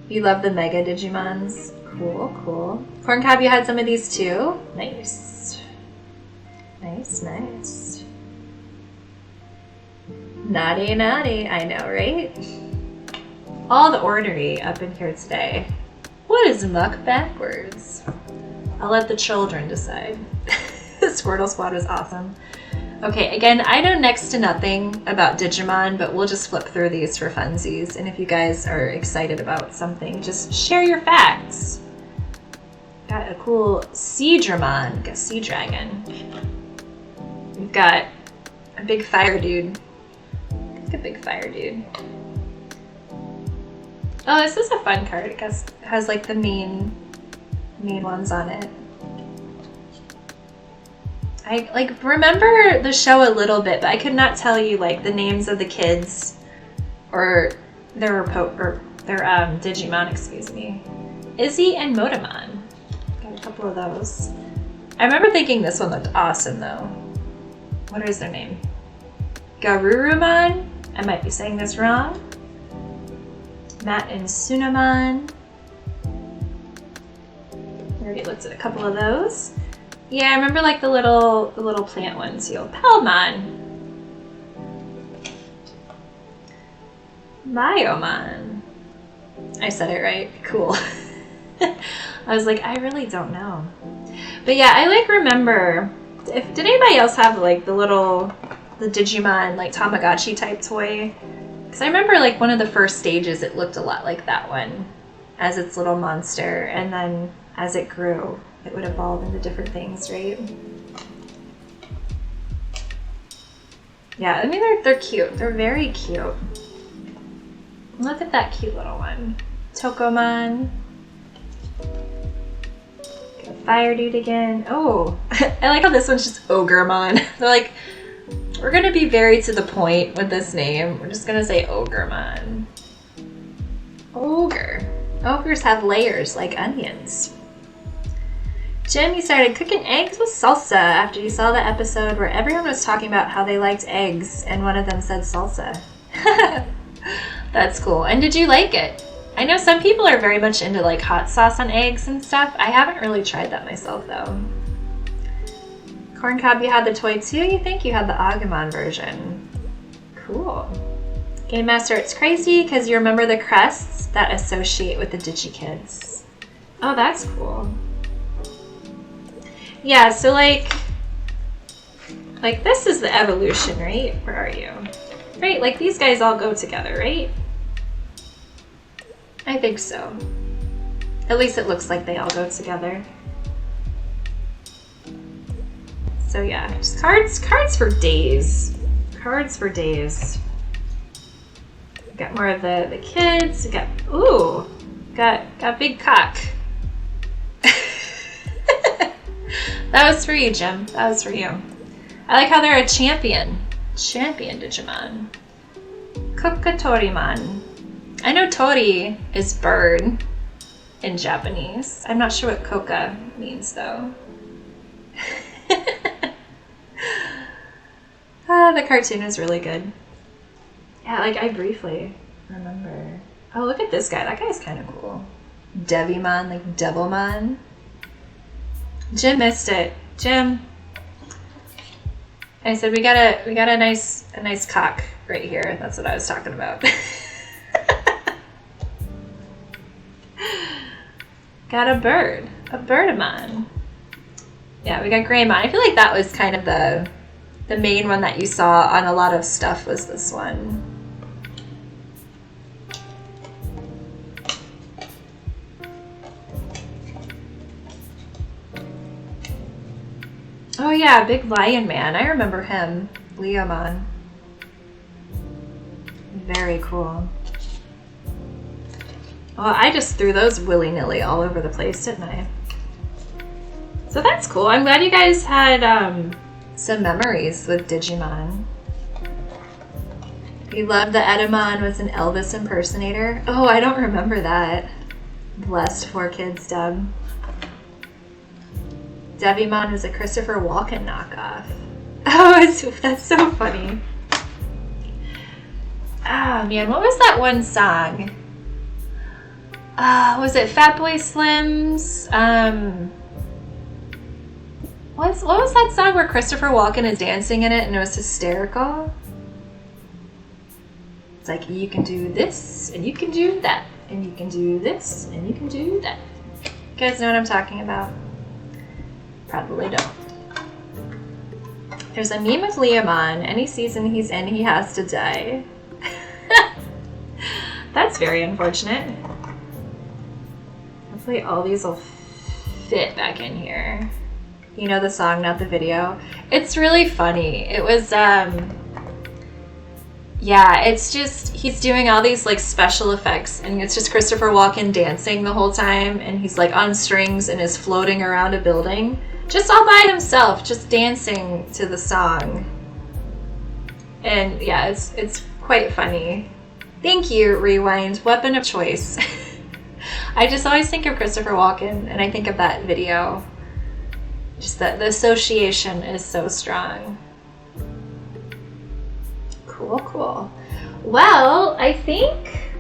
You love the Mega Digimons. Cool, cool. Corncob, you had some of these too? Nice. Nice, nice. Naughty, naughty. I know, right? All the ornery up in here today. What is muck backwards? I'll let the children decide. The Squirtle Squad was awesome. Okay, again, I know next to nothing about Digimon, but we'll just flip through these for funsies. And if you guys are excited about something, just share your facts. Got a cool Seadramon, like a sea dragon. We've got a big fire dude. Look at a big fire dude. Oh, this is a fun card. It has like the main ones on it. I like remember the show a little bit, but I could not tell you like the names of the kids or their Digimon, excuse me. Izzy and Motamon. Got a couple of those. I remember thinking this one looked awesome though. What is their name? Garurumon? I might be saying this wrong. Matt and Sunamon. We already looked at a couple of those. Yeah, I remember like the little plant ones. Yo, Palmon. Bioman. I said it right. Cool. I was like, I really don't know. But yeah, I like remember, did anybody else have like the Digimon like Tamagotchi type toy? Because I remember like one of the first stages it looked a lot like that one as its little monster, and then as it grew it would evolve into different things, right? Yeah, I mean they're cute. They're very cute. Look at that cute little one. Tokomon. Fire dude again. Oh, I like how this one's just Ogremon. They're like, we're gonna be very to the point with this name. We're just gonna say Ogremon. Ogre. Ogres have layers like onions. Jim, you started cooking eggs with salsa after you saw the episode where everyone was talking about how they liked eggs and one of them said salsa. That's cool. And did you like it? I know some people are very much into like hot sauce on eggs and stuff. I haven't really tried that myself though. Corn Cob, you had the toy too? You think you had the Agumon version. Cool. Game Master, it's crazy because you remember the crests that associate with the DigiKids. Oh, that's cool. Yeah, so like this is the evolution, right? Where are you? Right, like these guys all go together, right? I think so. At least it looks like they all go together. So yeah, just cards for days. Cards for days. We got more of the kids. We got, ooh, got big cock. That was for you, Jim. That was for you. I like how they're a champion. Champion Digimon. Kokotorimon. I know Tori is bird in Japanese. I'm not sure what Koka means though. The cartoon is really good. Yeah, like I briefly remember. Oh, look at this guy. That guy's kind of cool. Devimon, like Devilmon. Jim missed it. Jim. I said we got a nice cock right here. That's what I was talking about. Got a bird. A birdamon. Yeah, we got Greymon. I feel like that was kind of the main one that you saw on a lot of stuff was this one. Oh yeah, Big Lion Man. I remember him. Leomon. Very cool. Well, I just threw those willy-nilly all over the place, didn't I? So that's cool. I'm glad you guys had some memories with Digimon. You loved the Edamon was an Elvis impersonator. Oh, I don't remember that. Blessed 4Kids dub. Devimon was a Christopher Walken knockoff. Oh, that's so funny. Oh man, what was that one song? Was it Fatboy Slim's? What was that song where Christopher Walken is dancing in it and it was hysterical? It's like, you can do this, and you can do that, and you can do this, and you can do that. You guys know what I'm talking about? Probably don't. There's a meme with Leomon. Any season he's in, he has to die. That's very unfortunate. Hopefully all these will fit back in here. You know the song, not the video. It's really funny. It was, yeah, it's just, he's doing all these like special effects and it's just Christopher Walken dancing the whole time and he's like on strings and is floating around a building. Just all by himself, just dancing to the song. And yeah, it's quite funny. Thank you, Rewind. Weapon of choice. I just always think of Christopher Walken and I think of that video. Just that the association is so strong. Cool, cool. Well, I think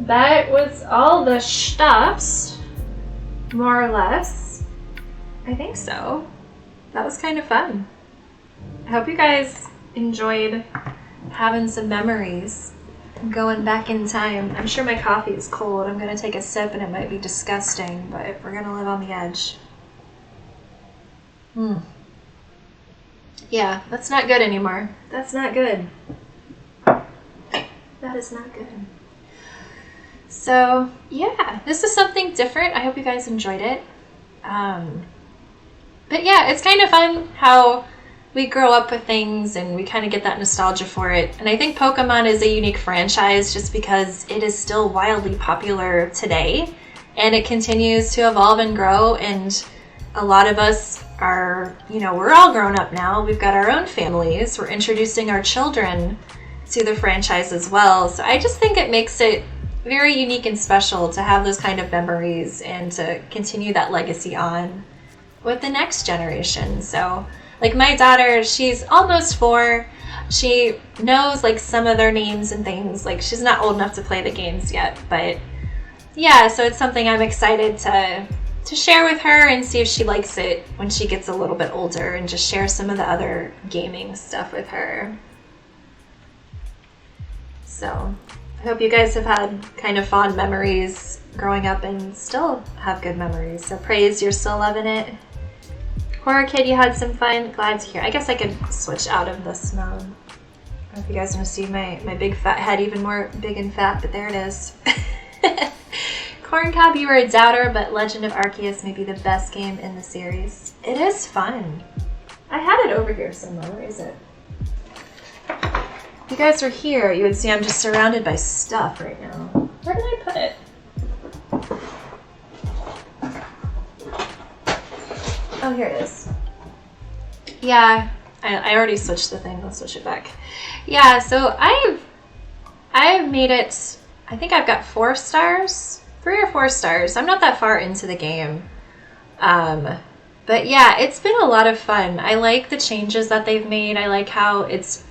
that was all the stuffs, more or less. I think so. That was kind of fun. I hope you guys enjoyed having some memories. going back in time. I'm sure my coffee is cold. I'm gonna take a sip and it might be disgusting, but we're gonna live on the edge. Yeah, that's not good anymore. That's not good. That is not good. So, yeah, this is something different. I hope you guys enjoyed it. But yeah, it's kind of fun how we grow up with things and we kind of get that nostalgia for it. And I think Pokemon is a unique franchise just because it is still wildly popular today and it continues to evolve and grow. And a lot of us are, we're all grown up now. We've got our own families. We're introducing our children to the franchise as well. So I just think it makes it very unique and special to have those kind of memories and to continue that legacy on with the next generation. So like my daughter, she's almost 4. She knows like some of their names and things. Like she's not old enough to play the games yet, but yeah, so it's something I'm excited to share with her and see if she likes it when she gets a little bit older and just share some of the other gaming stuff with her. So I hope you guys have had kind of fond memories growing up and still have good memories. So praise, you're still loving it. Horror Kid, you had some fun. Glad to hear. I guess I could switch out of this mode. I don't know if you guys want to see my big fat head even more big and fat, but there it is. Corncob, you were a doubter, but Legend of Arceus may be the best game in the series. It is fun. I had it over here somewhere. Where is it? If you guys were here, you would see I'm just surrounded by stuff right now. Where did I put it? Oh, here it is. Yeah, I already switched the thing. Let's switch it back. Yeah, so I've made it, I think I've got 4 stars, 3 or 4 stars. I'm not that far into the game. But yeah, it's been a lot of fun. I like the changes that they've made. I like how it's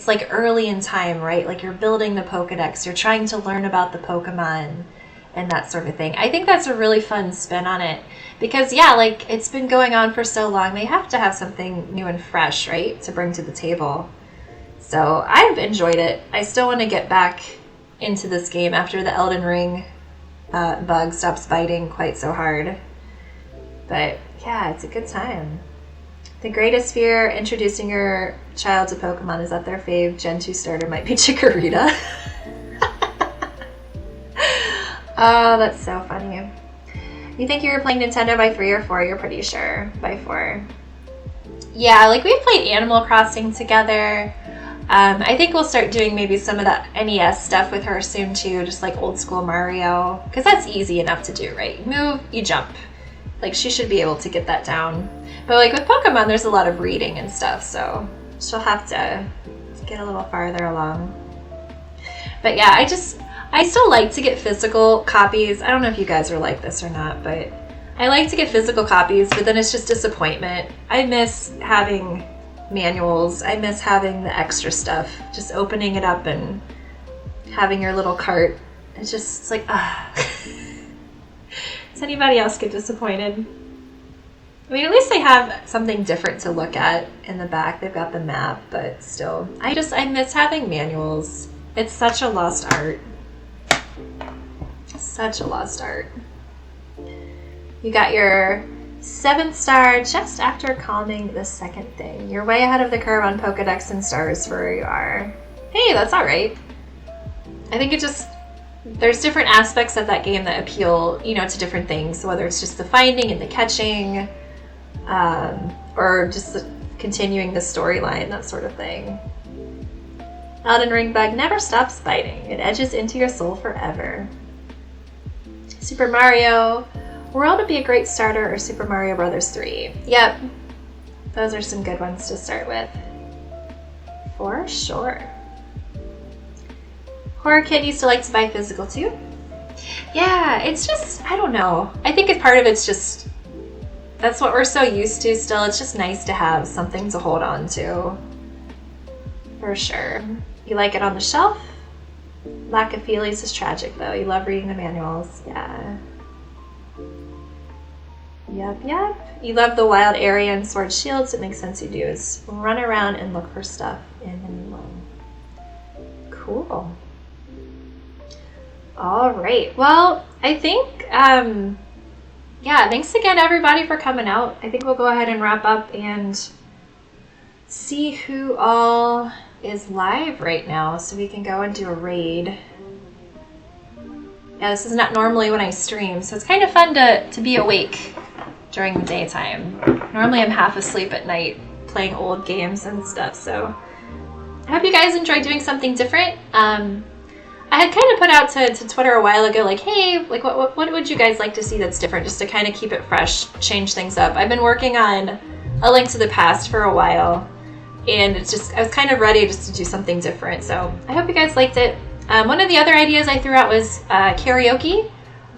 like early in time, right? Like you're building the Pokedex, you're trying to learn about the Pokemon and that sort of thing. I think that's a really fun spin on it because yeah, like it's been going on for so long. They have to have something new and fresh, right? To bring to the table. So I've enjoyed it. I still want to get back into this game after the Elden Ring bug stops biting quite so hard. But yeah, it's a good time. The greatest fear introducing your child to Pokemon is that their fave Gen 2 starter might be Chikorita. Oh, that's so funny. You think you were playing Nintendo by 3 or 4? You're pretty sure by 4. Yeah, like we've played Animal Crossing together. I think we'll start doing maybe some of that NES stuff with her soon too, just like old school Mario, because that's easy enough to do, right? You move, you jump. Like she should be able to get that down. But like with Pokemon, there's a lot of reading and stuff, so she'll have to get a little farther along. But yeah, I still like to get physical copies. I don't know if you guys are like this or not, but I like to get physical copies, but then it's just disappointment. I miss having manuals. I miss having the extra stuff. Just opening it up and having your little cart. It's like, ah. Does anybody else get disappointed? I mean, at least they have something different to look at in the back. They've got the map, but still. I miss having manuals. It's such a lost art. Such a lost art. You got your 7th star just after calming the second thing. You're way ahead of the curve on Pokedex and stars for where you are. Hey, that's all right. I think there's different aspects of that game that appeal, to different things. So whether it's just the finding and the catching, or just continuing the storyline, that sort of thing. Elden Ring bug never stops biting. It edges into your soul forever. Super Mario World would be a great starter, or Super Mario Bros. 3. Yep. Those are some good ones to start with. For sure. Horror Kid used to like to buy physical too. Yeah, it's just, I don't know. I think part of it's just, that's what we're so used to still. It's just nice to have something to hold on to. For sure. You like it on the shelf? Lack of feelies is tragic though. You love reading the manuals. Yeah. Yep. You love the wild area and Sword Shields. It makes sense you do. Is run around and look for stuff in the new one. Cool. All right. Well, I think, yeah, thanks again, everybody, for coming out. I think we'll go ahead and wrap up and see who all is live right now so we can go and do a raid. Yeah, this is not normally when I stream, so it's kind of fun to be awake during the daytime. Normally I'm half asleep at night playing old games and stuff, so I hope you guys enjoy doing something different. I had kind of put out to Twitter a while ago, like, hey, like what would you guys like to see that's different, just to kind of keep it fresh, change things up. I've been working on A Link to the Past for a while, and it's just, I was kind of ready just to do something different, so I hope you guys liked it. One of the other ideas I threw out was karaoke,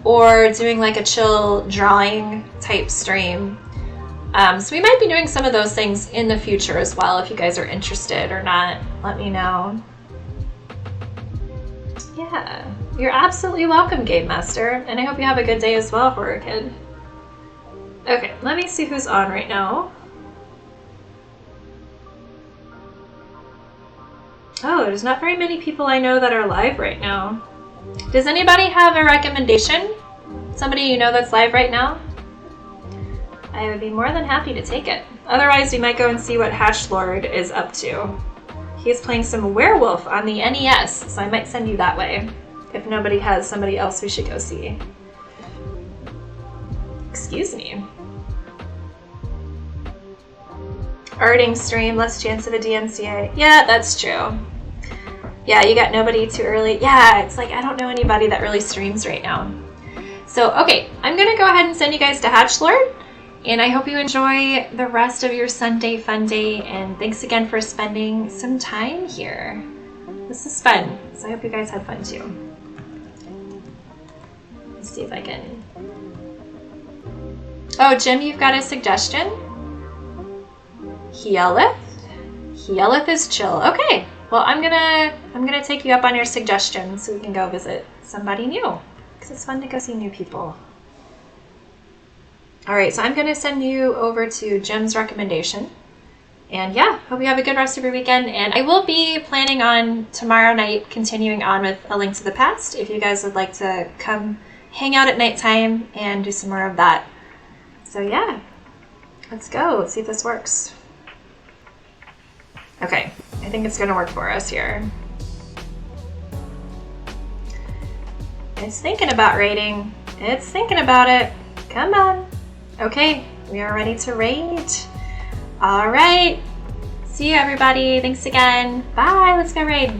or doing like a chill drawing type stream. So we might be doing some of those things in the future as well. If you guys are interested or not, let me know. Yeah, you're absolutely welcome, Game Master, and I hope you have a good day as well, Horror Kid. Okay, let me see who's on right now. Oh, there's not very many people I know that are live right now. Does anybody have a recommendation? Somebody you know that's live right now? I would be more than happy to take it. Otherwise, we might go and see what Hatchlord is up to. He's playing some werewolf on the NES, so I might send you that way if nobody has somebody else we should go see. Excuse me. Arting stream, less chance of a DMCA. Yeah, that's true. Yeah, you got nobody too early. Yeah, it's like I don't know anybody that really streams right now. So, okay, I'm going to go ahead and send you guys to Hatchlord. And I hope you enjoy the rest of your Sunday fun day, and thanks again for spending some time here. This is fun, so I hope you guys had fun too. Let's see if I can... Oh, Jim, you've got a suggestion? Healeth? Healeth is chill. Okay, well I'm gonna take you up on your suggestion so we can go visit somebody new, because it's fun to go see new people. All right, so I'm going to send you over to Jim's recommendation. And yeah, hope you have a good rest of your weekend. And I will be planning on tomorrow night continuing on with A Link to the Past, if you guys would like to come hang out at nighttime and do some more of that. So yeah, let's go. Let's see if this works. Okay, I think it's going to work for us here. It's thinking about raiding. It's thinking about it. Come on. Okay, we are ready to raid. All right. See you, everybody. Thanks again. Bye. Let's go raid.